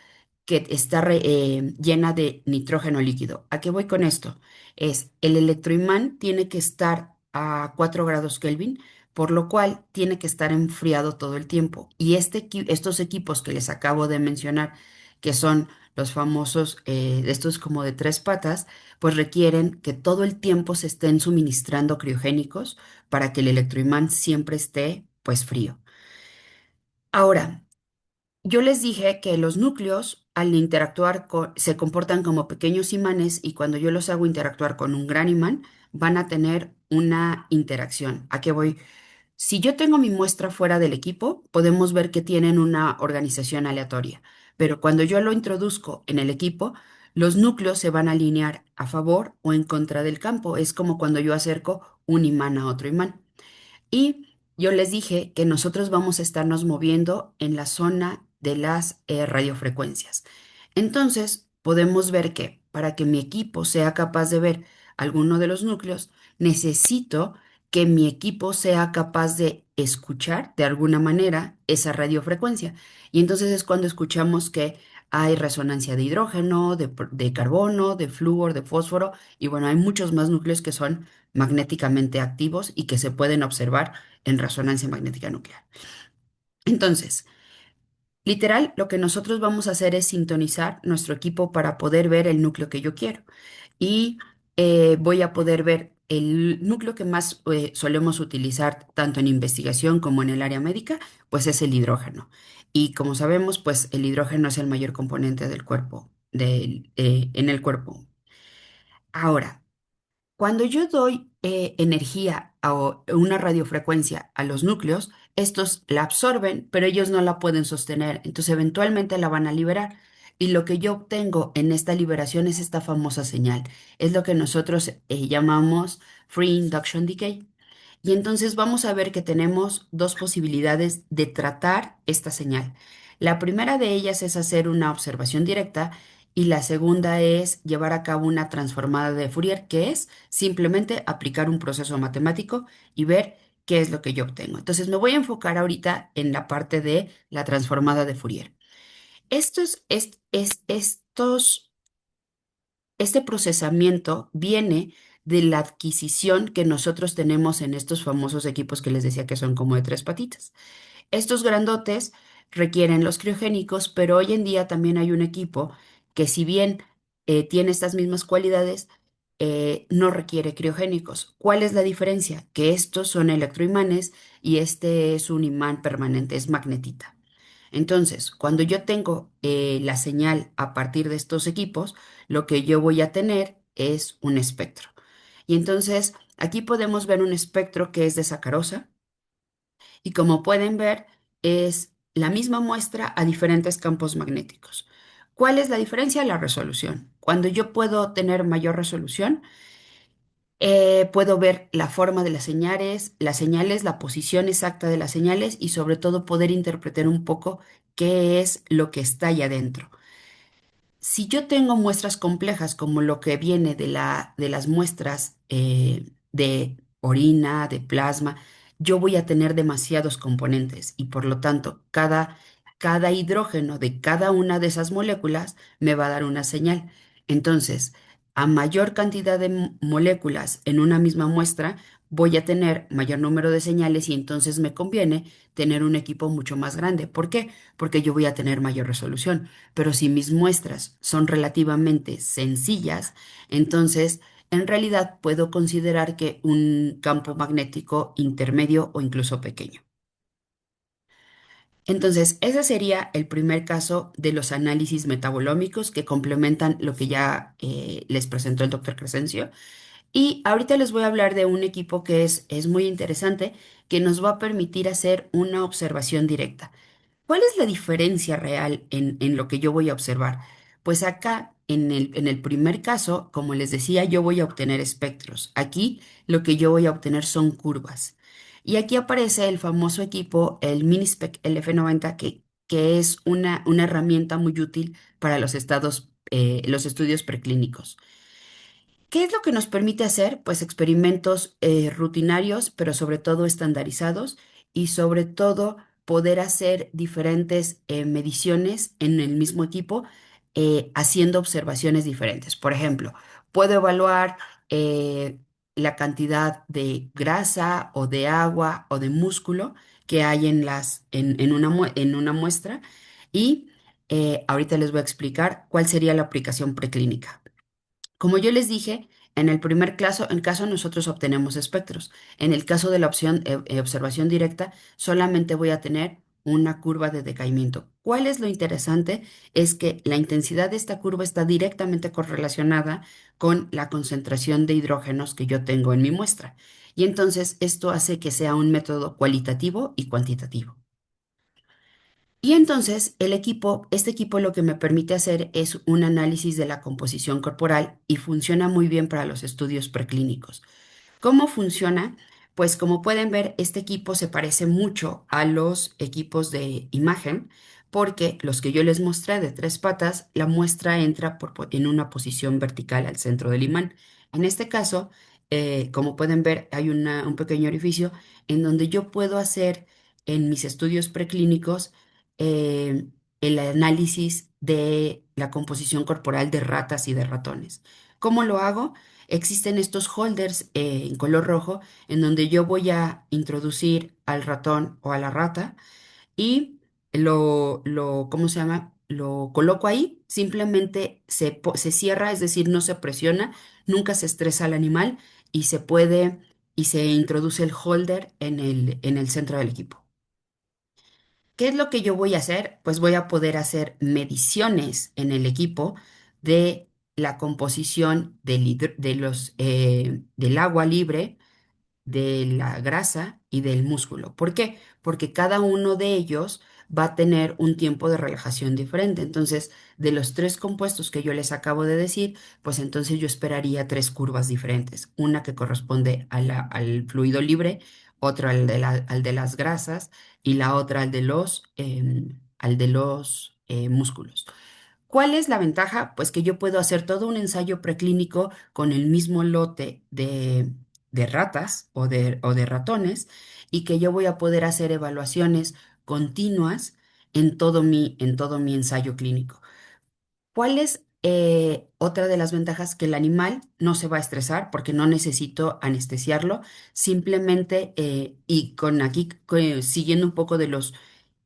que está llena de nitrógeno líquido. ¿A qué voy con esto? El electroimán tiene que estar a 4 grados Kelvin, por lo cual tiene que estar enfriado todo el tiempo. Y estos equipos que les acabo de mencionar, que son los famosos, estos como de 3 patas, pues requieren que todo el tiempo se estén suministrando criogénicos para que el electroimán siempre esté pues frío. Ahora, yo les dije que los núcleos al interactuar se comportan como pequeños imanes y cuando yo los hago interactuar con un gran imán van a tener una interacción. ¿A qué voy? Si yo tengo mi muestra fuera del equipo, podemos ver que tienen una organización aleatoria, pero cuando yo lo introduzco en el equipo, los núcleos se van a alinear a favor o en contra del campo. Es como cuando yo acerco un imán a otro imán. Y yo les dije que nosotros vamos a estarnos moviendo en la zona de las radiofrecuencias. Entonces, podemos ver que para que mi equipo sea capaz de ver alguno de los núcleos, necesito que mi equipo sea capaz de escuchar de alguna manera esa radiofrecuencia. Y entonces es cuando escuchamos que hay resonancia de hidrógeno, de carbono, de flúor, de fósforo, y bueno, hay muchos más núcleos que son magnéticamente activos y que se pueden observar en resonancia magnética nuclear. Entonces, literal, lo que nosotros vamos a hacer es sintonizar nuestro equipo para poder ver el núcleo que yo quiero. Y voy a poder ver el núcleo que más solemos utilizar tanto en investigación como en el área médica, pues es el hidrógeno. Y como sabemos, pues el hidrógeno es el mayor componente del cuerpo, en el cuerpo. Ahora, cuando yo doy energía o una radiofrecuencia a los núcleos, estos la absorben, pero ellos no la pueden sostener, entonces eventualmente la van a liberar. y lo que yo obtengo en esta liberación es esta famosa señal. Es lo que nosotros llamamos Free Induction Decay. Y entonces vamos a ver que tenemos dos posibilidades de tratar esta señal. La primera de ellas es hacer una observación directa y la segunda es llevar a cabo una transformada de Fourier, que es simplemente aplicar un proceso matemático y ver qué es lo que yo obtengo. Entonces me voy a enfocar ahorita en la parte de la transformada de Fourier. Estos este procesamiento viene de la adquisición que nosotros tenemos en estos famosos equipos que les decía que son como de tres patitas. Estos grandotes requieren los criogénicos, pero hoy en día también hay un equipo que si bien tiene estas mismas cualidades, no requiere criogénicos. ¿Cuál es la diferencia? Que estos son electroimanes y este es un imán permanente, es magnetita. Entonces, cuando yo tengo la señal a partir de estos equipos, lo que yo voy a tener es un espectro. Y entonces, aquí podemos ver un espectro que es de sacarosa y como pueden ver, es la misma muestra a diferentes campos magnéticos. ¿Cuál es la diferencia? La resolución. Cuando yo puedo tener mayor resolución, puedo ver la forma de las señales, la posición exacta de las señales y sobre todo poder interpretar un poco qué es lo que está allá adentro. Si yo tengo muestras complejas como lo que viene de las muestras de orina, de plasma, yo voy a tener demasiados componentes y por lo tanto cada hidrógeno de cada una de esas moléculas me va a dar una señal. Entonces, a mayor cantidad de moléculas en una misma muestra, voy a tener mayor número de señales y entonces me conviene tener un equipo mucho más grande. ¿Por qué? Porque yo voy a tener mayor resolución. Pero si mis muestras son relativamente sencillas, entonces en realidad puedo considerar que un campo magnético intermedio o incluso pequeño. Entonces, ese sería el primer caso de los análisis metabolómicos que complementan lo que ya les presentó el doctor Crescencio. Y ahorita les voy a hablar de un equipo que es muy interesante, que nos va a permitir hacer una observación directa. ¿Cuál es la diferencia real en lo que yo voy a observar? Pues acá, en el primer caso, como les decía, yo voy a obtener espectros. Aquí lo que yo voy a obtener son curvas. Y aquí aparece el famoso equipo, el Minispec LF90, que es una herramienta muy útil para los estudios preclínicos. ¿Qué es lo que nos permite hacer? Pues experimentos rutinarios, pero sobre todo estandarizados y sobre todo poder hacer diferentes mediciones en el mismo equipo, haciendo observaciones diferentes. Por ejemplo, puedo evaluar eh, la cantidad de grasa o de agua o de músculo que hay en una muestra y ahorita les voy a explicar cuál sería la aplicación preclínica. Como yo les dije, en el primer caso nosotros obtenemos espectros. En el caso de la opción observación directa, solamente voy a tener una curva de decaimiento. ¿Cuál es lo interesante? Es que la intensidad de esta curva está directamente correlacionada con la concentración de hidrógenos que yo tengo en mi muestra. Y entonces esto hace que sea un método cualitativo y cuantitativo. Y entonces este equipo lo que me permite hacer es un análisis de la composición corporal y funciona muy bien para los estudios preclínicos. ¿Cómo funciona? Pues como pueden ver, este equipo se parece mucho a los equipos de imagen, porque los que yo les mostré de tres patas, la muestra entra en una posición vertical al centro del imán. En este caso, como pueden ver, hay un pequeño orificio en donde yo puedo hacer en mis estudios preclínicos eh, el análisis de la composición corporal de ratas y de ratones. ¿Cómo lo hago? Existen estos holders en color rojo en donde yo voy a introducir al ratón o a la rata y ¿cómo se llama? Lo coloco ahí, simplemente se cierra, es decir, no se presiona, nunca se estresa al animal y se introduce el holder en el centro del equipo. ¿Qué es lo que yo voy a hacer? Pues voy a poder hacer mediciones en el equipo de la composición del agua libre de la grasa y del músculo. ¿Por qué? Porque cada uno de ellos va a tener un tiempo de relajación diferente. Entonces, de los tres compuestos que yo les acabo de decir, pues entonces yo esperaría tres curvas diferentes. Una que corresponde al fluido libre, otra al de las grasas y la otra al de los músculos. ¿Cuál es la ventaja? Pues que yo puedo hacer todo un ensayo preclínico con el mismo lote de ratas o de ratones y que yo voy a poder hacer evaluaciones continuas en todo mi ensayo clínico. ¿Cuál es otra de las ventajas? Que el animal no se va a estresar porque no necesito anestesiarlo, simplemente y con aquí siguiendo un poco de los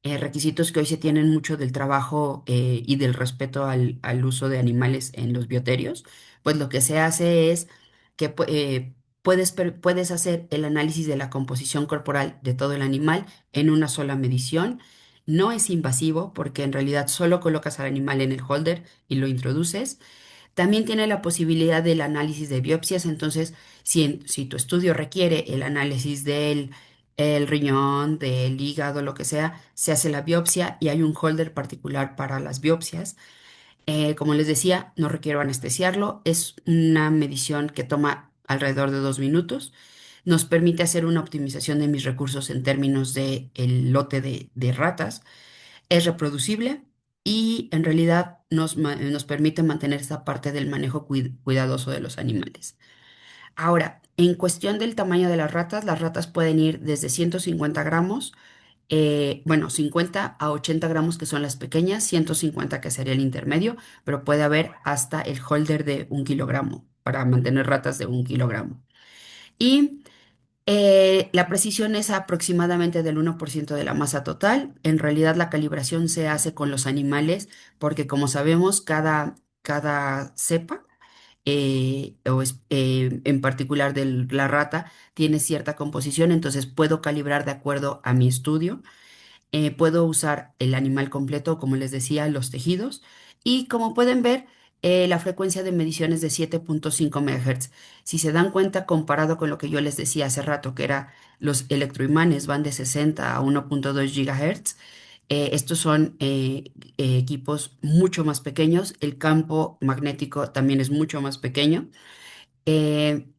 requisitos que hoy se tienen mucho del trabajo y del respeto al uso de animales en los bioterios, pues lo que se hace es que puedes hacer el análisis de la composición corporal de todo el animal en una sola medición. No es invasivo porque en realidad solo colocas al animal en el holder y lo introduces. También tiene la posibilidad del análisis de biopsias, entonces si tu estudio requiere el análisis del el riñón, del hígado, lo que sea, se hace la biopsia y hay un holder particular para las biopsias. Como les decía, no requiero anestesiarlo, es una medición que toma alrededor de 2 minutos. Nos permite hacer una optimización de mis recursos en términos de el lote de ratas, es reproducible y en realidad nos permite mantener esta parte del manejo cuidadoso de los animales. Ahora, en cuestión del tamaño de las ratas pueden ir desde 150 gramos, bueno, 50 a 80 gramos que son las pequeñas, 150 que sería el intermedio, pero puede haber hasta el holder de 1 kilogramo para mantener ratas de 1 kilogramo. Y la precisión es aproximadamente del 1% de la masa total. En realidad la calibración se hace con los animales porque como sabemos cada cepa en particular de la rata tiene cierta composición, entonces puedo calibrar de acuerdo a mi estudio. Puedo usar el animal completo, como les decía, los tejidos. Y como pueden ver, la frecuencia de medición es de 7.5 MHz. Si se dan cuenta, comparado con lo que yo les decía hace rato, que era los electroimanes van de 60 a 1.2 GHz, estos son equipos mucho más pequeños. El campo magnético también es mucho más pequeño. Eh,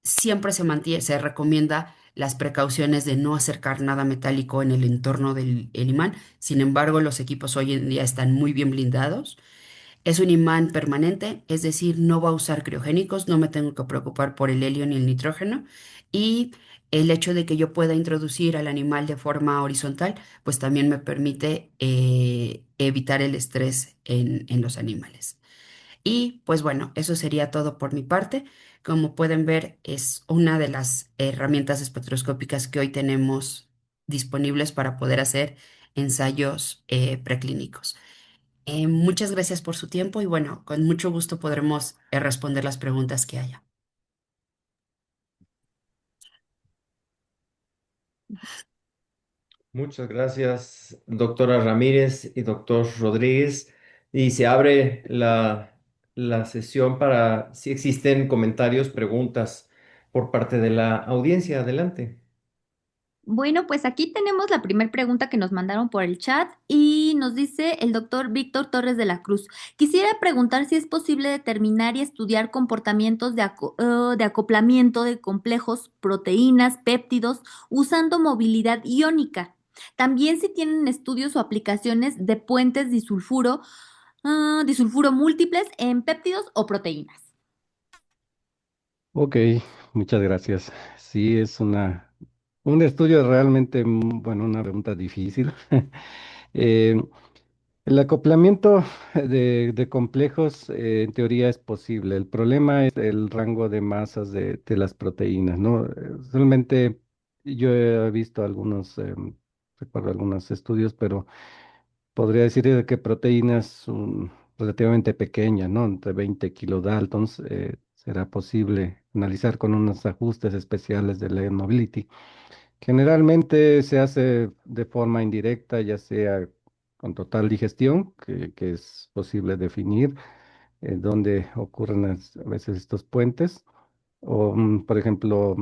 Siempre se recomienda las precauciones de no acercar nada metálico en el entorno del el imán. Sin embargo, los equipos hoy en día están muy bien blindados. Es un imán permanente, es decir, no va a usar criogénicos, no me tengo que preocupar por el helio ni el nitrógeno. Y el hecho de que yo pueda introducir al animal de forma horizontal, pues también me permite evitar el estrés en los animales. Y pues bueno, eso sería todo por mi parte. Como pueden ver, es una de las herramientas espectroscópicas que hoy tenemos disponibles para poder hacer ensayos preclínicos. Muchas gracias por su tiempo y bueno, con mucho gusto podremos responder las preguntas que haya. Muchas gracias, doctora Ramírez y doctor Rodríguez. Y se abre la sesión para si existen comentarios, preguntas por parte de la audiencia. Adelante. Bueno, pues aquí tenemos la primera pregunta que nos mandaron por el chat y nos dice el doctor Víctor Torres de la Cruz. Quisiera preguntar si es posible determinar y estudiar comportamientos de acoplamiento de complejos, proteínas, péptidos, usando movilidad iónica. También si tienen estudios o aplicaciones de puentes disulfuro múltiples en péptidos o proteínas. Ok, muchas gracias. Sí, un estudio realmente, bueno, una pregunta difícil. Eh, el acoplamiento de complejos en teoría es posible. El problema es el rango de masas de las proteínas, ¿no? Realmente yo he visto recuerdo algunos estudios, pero podría decir que proteínas son relativamente pequeñas, ¿no? Entre 20 kilodaltons, será posible analizar con unos ajustes especiales de Lean Mobility. Generalmente se hace de forma indirecta, ya sea con total digestión, que es posible definir dónde ocurren a veces estos puentes, o por ejemplo,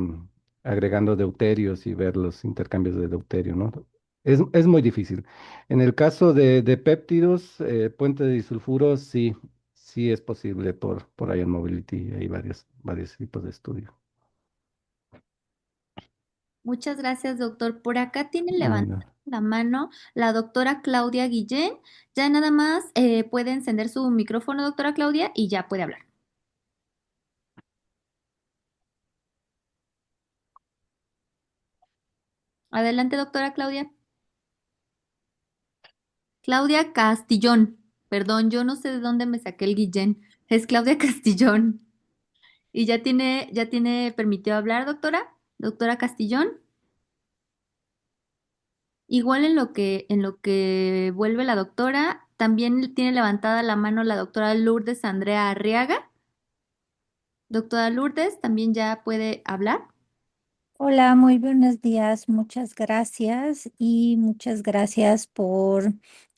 agregando deuterios y ver los intercambios de deuterio, ¿no? Es muy difícil. En el caso de péptidos, puente de disulfuros, sí, sí es posible por Ion Mobility. Hay varios tipos de estudio. Muchas gracias, doctor. Por acá tiene levantada Bueno, la mano la doctora Claudia Guillén. Ya nada más puede encender su micrófono, doctora Claudia, y ya puede hablar. Adelante, doctora Claudia. Claudia Castillón. Perdón, yo no sé de dónde me saqué el Guillén. Es Claudia Castillón. ¿Y ya tiene permitido hablar, doctora? Doctora Castillón. Igual en lo que vuelve la doctora, también tiene levantada la mano la doctora Lourdes Andrea Arriaga. Doctora Lourdes, también ya puede hablar. Hola, muy buenos días. Muchas gracias y muchas gracias por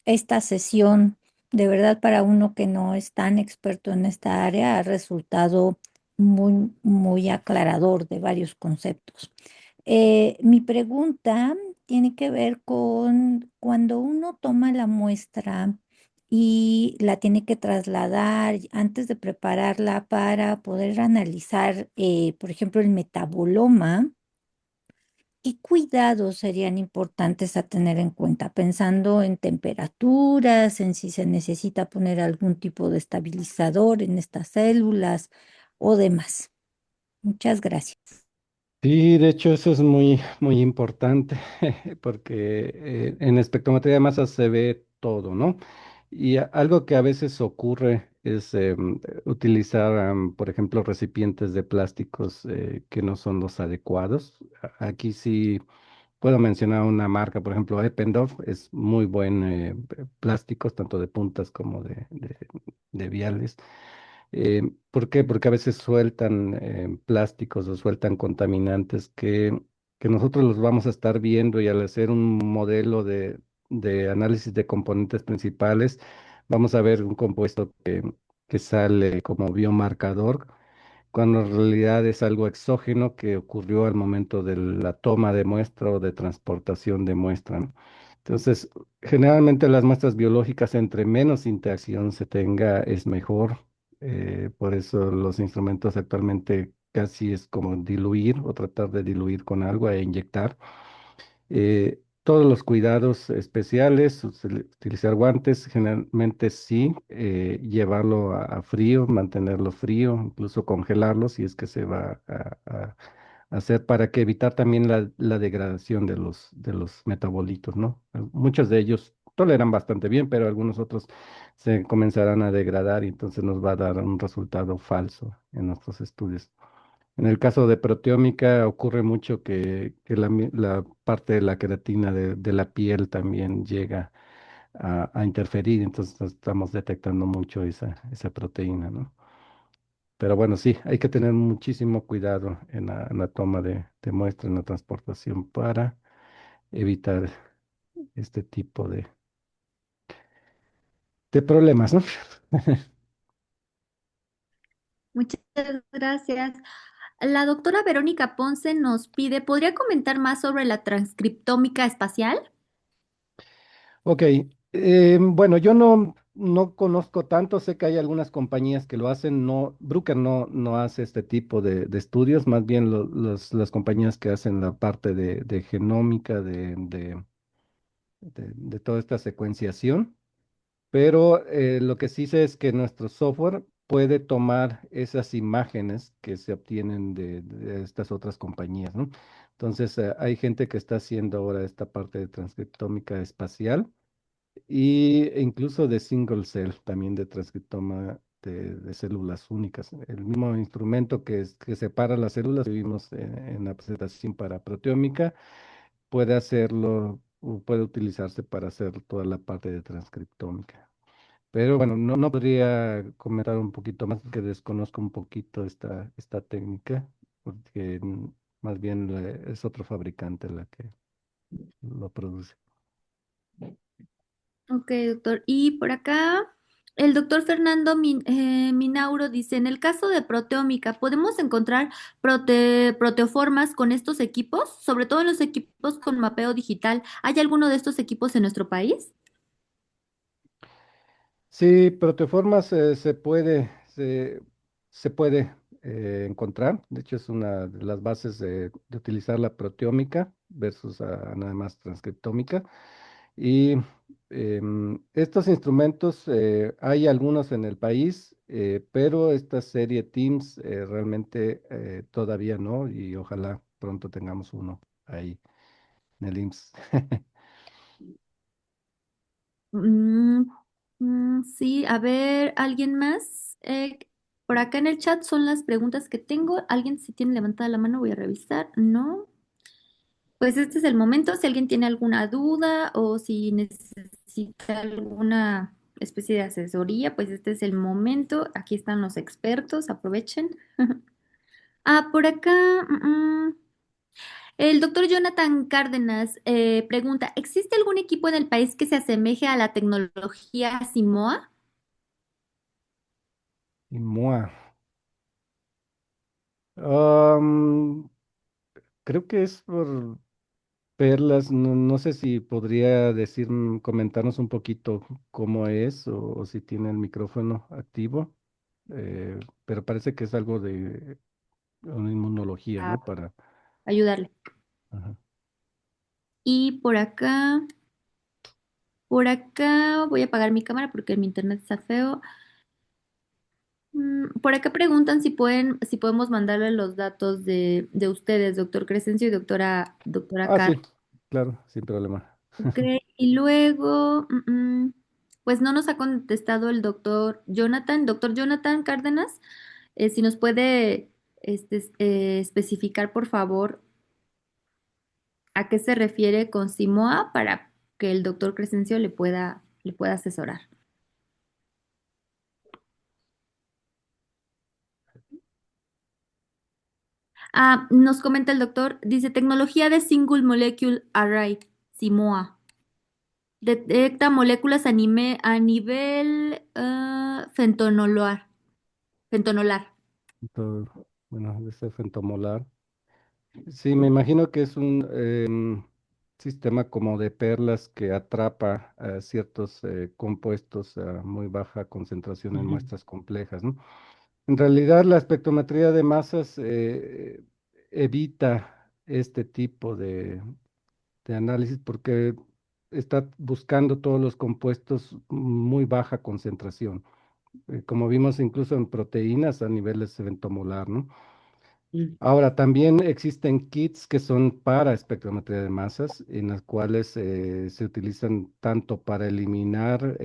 esta sesión. De verdad, para uno que no es tan experto en esta área, ha resultado muy, muy aclarador de varios conceptos. Mi pregunta tiene que ver con cuando uno toma la muestra y la tiene que trasladar antes de prepararla para poder analizar, por ejemplo, el metaboloma. ¿Qué cuidados serían importantes a tener en cuenta? Pensando en temperaturas, en si se necesita poner algún tipo de estabilizador en estas células o demás. Muchas gracias. sí, de hecho eso es muy, muy importante porque en espectrometría de masas se ve todo, ¿no? Y algo que a veces ocurre es utilizar, por ejemplo, recipientes de plásticos que no son los adecuados. Aquí sí puedo mencionar una marca, por ejemplo, Eppendorf, es muy buen plásticos, tanto de puntas como de viales. ¿Por qué? Porque a veces sueltan plásticos o sueltan contaminantes que nosotros los vamos a estar viendo y al hacer un modelo de análisis de componentes principales, vamos a ver un compuesto que sale como biomarcador cuando en realidad es algo exógeno que ocurrió al momento de la toma de muestra o de transportación de muestra, ¿no? Entonces, generalmente las muestras biológicas, entre menos interacción se tenga, es mejor. Por eso los instrumentos actualmente casi es como diluir o tratar de diluir con algo e inyectar. Todos los cuidados especiales, utilizar guantes, generalmente sí, llevarlo a frío, mantenerlo frío, incluso congelarlo si es que se va a hacer para que evitar también la degradación de los metabolitos, ¿no? Muchos de ellos toleran bastante bien, pero algunos otros se comenzarán a degradar y entonces nos va a dar un resultado falso en nuestros estudios. En el caso de proteómica ocurre mucho que la parte de la queratina de la piel también llega a interferir, entonces estamos detectando mucho esa proteína, ¿no? Pero bueno, sí, hay que tener muchísimo cuidado en la toma de muestra, en la transportación para evitar este tipo de problemas, ¿no? Muchas gracias. La doctora Verónica Ponce nos pide, ¿podría comentar más sobre la transcriptómica espacial? Ok, bueno, yo no conozco tanto, sé que hay algunas compañías que lo hacen, no, Bruker no hace este tipo de estudios, más bien las compañías que hacen la parte de genómica, de toda esta secuenciación, pero lo que sí sé es que nuestro software puede tomar esas imágenes que se obtienen de estas otras compañías, ¿no? Entonces, hay gente que está haciendo ahora esta parte de transcriptómica espacial e incluso de single cell, también de transcriptoma de células únicas. El mismo instrumento que separa las células que vimos en la presentación para proteómica puede hacerlo, o puede utilizarse para hacer toda la parte de transcriptómica. Pero bueno, no podría comentar un poquito más porque desconozco un poquito esta técnica, porque más bien es otro fabricante la que lo produce. Ok, doctor. Y por acá El doctor Fernando Minauro dice, en el caso de proteómica, ¿podemos encontrar proteoformas con estos equipos? Sobre todo en los equipos con mapeo digital. ¿Hay alguno de estos equipos en nuestro país? Sí, proteoformas se puede encontrar. De hecho, es una de las bases de utilizar la proteómica versus nada más transcriptómica. Y estos instrumentos, hay algunos en el país, pero esta serie Teams realmente todavía no, y ojalá pronto tengamos uno ahí en el IMSS. Mm, sí, a ver, ¿alguien más? Por acá en el chat son las preguntas que tengo. ¿Alguien si tiene levantada la mano? Voy a revisar. No. Pues este es el momento. Si alguien tiene alguna duda o si necesita alguna especie de asesoría, pues este es el momento. Aquí están los expertos. Aprovechen. Ah, por acá. El doctor Jonathan Cárdenas pregunta, ¿existe algún equipo en el país que se asemeje a la tecnología Simoa? Y MOA. Am, Creo que es por Perlas. No, no sé si podría decir, comentarnos un poquito cómo es o si tiene el micrófono activo, pero parece que es algo de una inmunología, A ¿no? Para... ayudarle. Ajá. Y por acá voy a apagar mi cámara porque mi internet está feo. Por acá preguntan si podemos mandarle los datos de ustedes, doctor Crescencio y doctora Ah, sí, Carr. claro, sin problema. Ok, y luego, pues no nos ha contestado el doctor Jonathan Cárdenas. Si nos puede especificar, por favor, a qué se refiere con Simoa para que el doctor Crescencio le pueda asesorar. Ah, nos comenta el doctor, dice tecnología de Single Molecule Array, Simoa. Detecta moléculas a nivel fentonolar. Bueno, de ese fentomolar. Sí, me imagino que es un sistema como de perlas que atrapa ciertos compuestos a muy baja concentración en Ujú. muestras complejas, ¿no? En realidad, la espectrometría de masas evita este tipo de análisis porque está buscando todos los compuestos muy baja concentración, como vimos incluso en proteínas a niveles ventomolar, ¿no? Mm. Ahora, también existen kits que son para espectrometría de masas, en las cuales se utilizan tanto para eliminar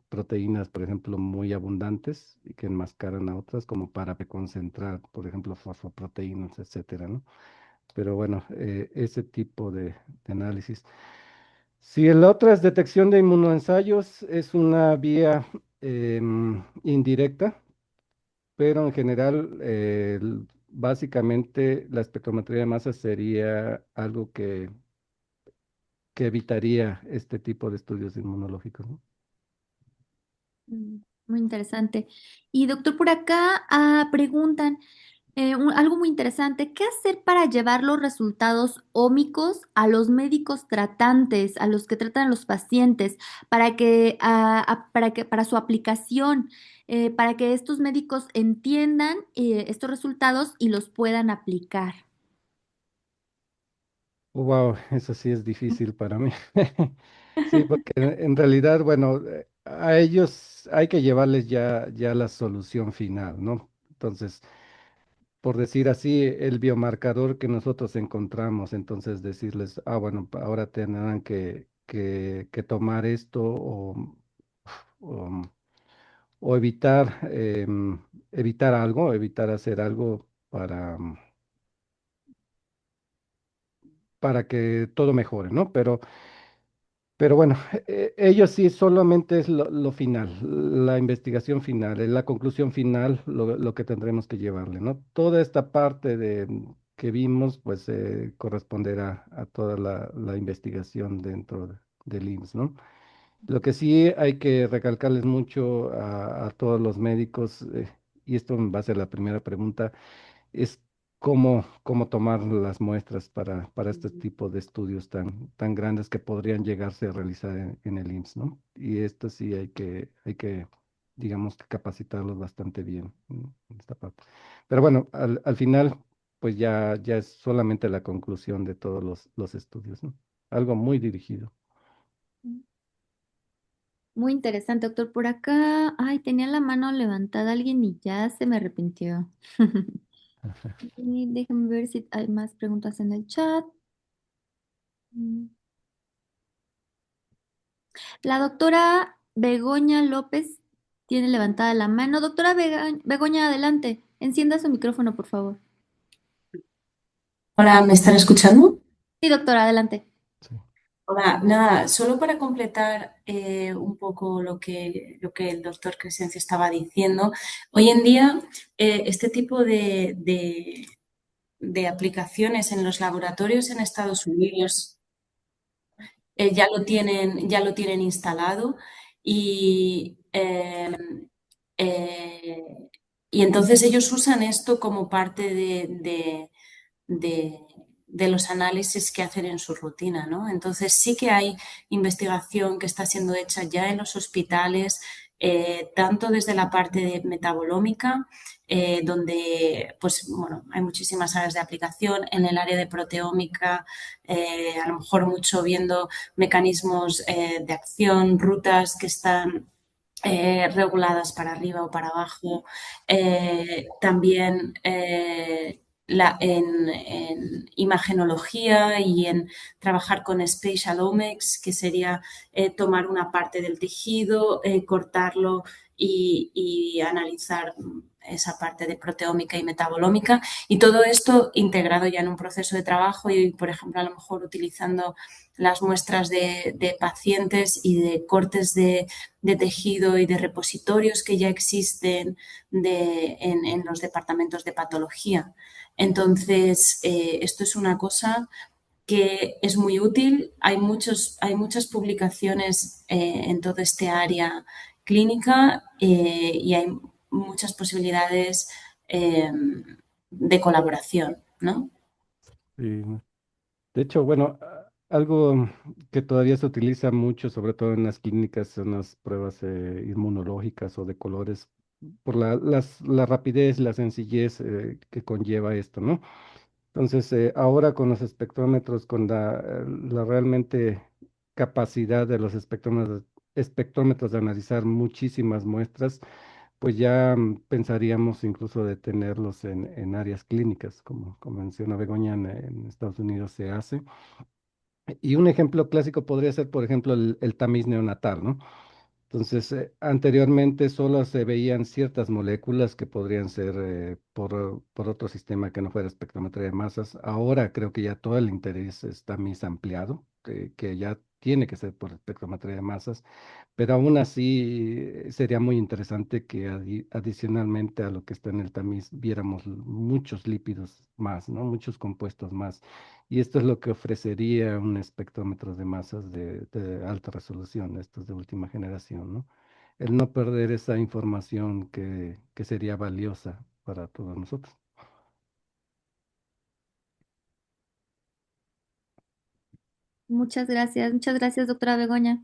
proteínas, por ejemplo, muy abundantes y que enmascaran a otras, como para reconcentrar, por ejemplo, fosfoproteínas, etcétera, ¿no? Pero bueno, ese tipo de análisis. Si el otro es detección de inmunoensayos, es una vía indirecta, pero en general, básicamente la espectrometría de masa sería algo que evitaría este tipo de estudios inmunológicos, ¿no? Muy interesante. Y doctor, por acá preguntan algo muy interesante, ¿qué hacer para llevar los resultados ómicos a los médicos tratantes, a los que tratan a los pacientes, para su aplicación, para que estos médicos entiendan estos resultados y los puedan aplicar? Wow, eso sí es difícil para mí. Sí, porque en realidad, bueno, a ellos hay que llevarles ya la solución final, ¿no? Entonces, por decir así, el biomarcador que nosotros encontramos, entonces decirles, ah, bueno, ahora tendrán que tomar esto o, o evitar algo, evitar hacer algo para que todo mejore, ¿no? Pero bueno, ellos sí solamente es lo final, la investigación final, la conclusión final, lo que tendremos que llevarle, ¿no? Toda esta parte que vimos, pues corresponderá a toda la investigación dentro del IMSS, ¿no? Lo que sí hay que recalcarles mucho a todos los médicos, y esto va a ser la primera pregunta, es cómo tomar las muestras para este tipo de estudios tan grandes que podrían llegarse a realizar en el IMSS, ¿no? Y esto sí hay que, digamos, que capacitarlos bastante bien en esta parte. Pero bueno, al final, pues ya es solamente la conclusión de todos los estudios, ¿no? Algo muy dirigido. Muy interesante, doctor. Por acá, ay, tenía la mano levantada alguien y ya se me arrepintió. Y déjame ver si hay más preguntas en el chat. Mm. La doctora Begoña López tiene levantada la mano. Doctora Begoña, adelante. Encienda su micrófono, por favor. Hola, ¿me están escuchando? Sí, doctora, adelante. Sí. Hola, nada, solo para completar un poco lo que el doctor Crescencio estaba diciendo. Hoy en día, este tipo de aplicaciones en los laboratorios en Estados Unidos ya lo tienen instalado y, eh, y entonces ellos usan esto como parte de- de los análisis que hacen en su rutina, ¿no? Entonces sí que hay investigación que está siendo hecha ya en los hospitales, tanto desde la parte de metabolómica, donde pues bueno, hay muchísimas áreas de aplicación, en el área de proteómica, a lo mejor mucho viendo mecanismos de acción, rutas que están reguladas para arriba o para abajo. También en imagenología y en trabajar con spatial omics, que sería tomar una parte del tejido, cortarlo y analizar esa parte de proteómica y metabolómica. Y todo esto integrado ya en un proceso de trabajo y, por ejemplo, a lo mejor utilizando las muestras de pacientes y de cortes de tejido y de repositorios que ya existen en los departamentos de patología. Entonces, esto es una cosa que es muy útil. Hay muchas publicaciones en toda este área clínica y hay muchas posibilidades eh, de colaboración, ¿no? Sí. De hecho, bueno, algo que todavía se utiliza mucho, sobre todo en las clínicas, son las pruebas inmunológicas o de colores, por la rapidez, la sencillez que conlleva esto, ¿no? Entonces, ahora con los espectrómetros, con la realmente capacidad de los espectrómetros de analizar muchísimas muestras, pues ya pensaríamos incluso de tenerlos en áreas clínicas, como menciona Begoña, en Estados Unidos se hace. Y un ejemplo clásico podría ser, por ejemplo, el tamiz neonatal, ¿no? Entonces, anteriormente solo se veían ciertas moléculas que podrían ser por otro sistema que no fuera espectrometría de masas. Ahora creo que ya todo el interés está más ampliado, que ya tiene que ser por espectrometría de masas, pero aún así sería muy interesante que adicionalmente a lo que está en el tamiz viéramos muchos lípidos más, ¿no? Muchos compuestos más. Y esto es lo que ofrecería un espectrómetro de masas de alta resolución, estos de última generación, ¿no? El no perder esa información que sería valiosa para todos nosotros. Muchas gracias, doctora Begoña.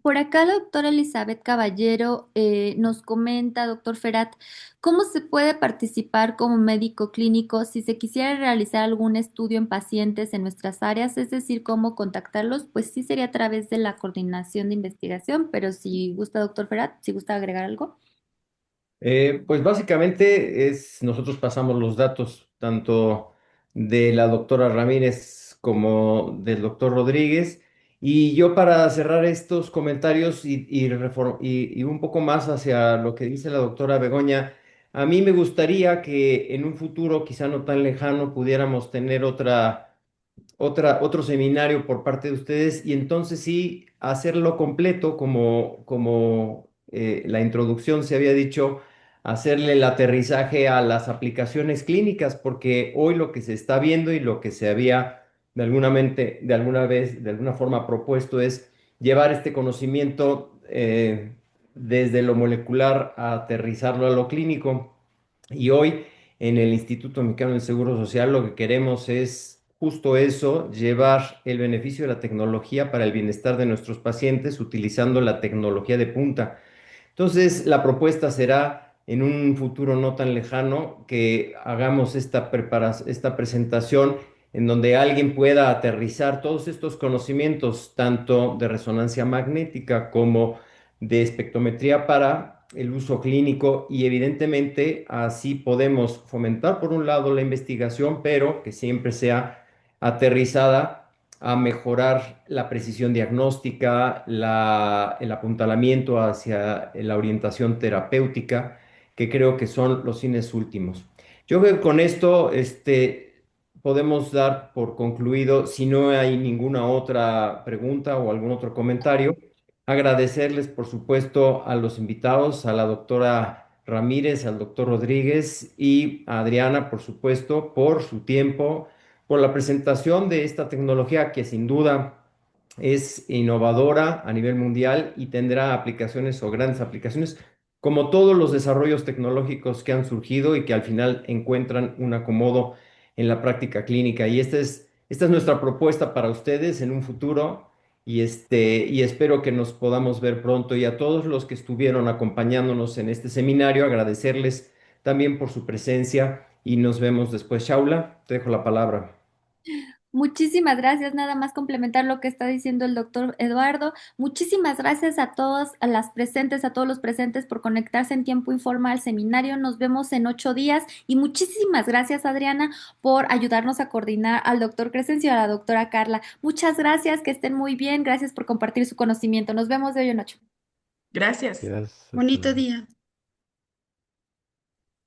Por acá la doctora Elizabeth Caballero nos comenta, doctor Ferat, ¿cómo se puede participar como médico clínico si se quisiera realizar algún estudio en pacientes en nuestras áreas? Es decir, ¿cómo contactarlos? Pues sí sería a través de la coordinación de investigación, pero si gusta, doctor Ferat, si gusta agregar algo. Pues básicamente nosotros pasamos los datos tanto de la doctora Ramírez como del doctor Rodríguez. Y yo para cerrar estos comentarios y un poco más hacia lo que dice la doctora Begoña, a mí me gustaría que en un futuro, quizá no tan lejano, pudiéramos tener otro seminario por parte de ustedes y entonces sí hacerlo completo como la introducción se había dicho, hacerle el aterrizaje a las aplicaciones clínicas, porque hoy lo que se está viendo y lo que se había de alguna forma propuesto es llevar este conocimiento desde lo molecular a aterrizarlo a lo clínico. Y hoy en el Instituto Mexicano del Seguro Social lo que queremos es justo eso, llevar el beneficio de la tecnología para el bienestar de nuestros pacientes utilizando la tecnología de punta. Entonces, la propuesta será en un futuro no tan lejano que hagamos esta presentación en donde alguien pueda aterrizar todos estos conocimientos, tanto de resonancia magnética como de espectrometría para el uso clínico y evidentemente así podemos fomentar por un lado la investigación, pero que siempre sea aterrizada a mejorar la precisión diagnóstica, el apuntalamiento hacia la orientación terapéutica, que creo que son los fines últimos. Yo creo que con esto podemos dar por concluido, si no hay ninguna otra pregunta o algún otro comentario, agradecerles, por supuesto, a los invitados, a la doctora Ramírez, al doctor Rodríguez y a Adriana, por supuesto, por su tiempo, por la presentación de esta tecnología que sin duda es innovadora a nivel mundial y tendrá aplicaciones o grandes aplicaciones, como todos los desarrollos tecnológicos que han surgido y que al final encuentran un acomodo en la práctica clínica. Y esta es nuestra propuesta para ustedes en un futuro y espero que nos podamos ver pronto. Y a todos los que estuvieron acompañándonos en este seminario, agradecerles también por su presencia y nos vemos después. Shaula, te dejo la palabra. Muchísimas gracias. Nada más complementar lo que está diciendo el doctor Eduardo. Muchísimas gracias a todas a las presentes, a todos los presentes por conectarse en tiempo informal al seminario. Nos vemos en 8 días y muchísimas gracias, Adriana, por ayudarnos a coordinar al doctor Crescencio y a la doctora Carla. Muchas gracias, que estén muy bien. Gracias por compartir su conocimiento. Nos vemos de hoy en 8. Gracias. Gracias, hasta Bonito luego. día.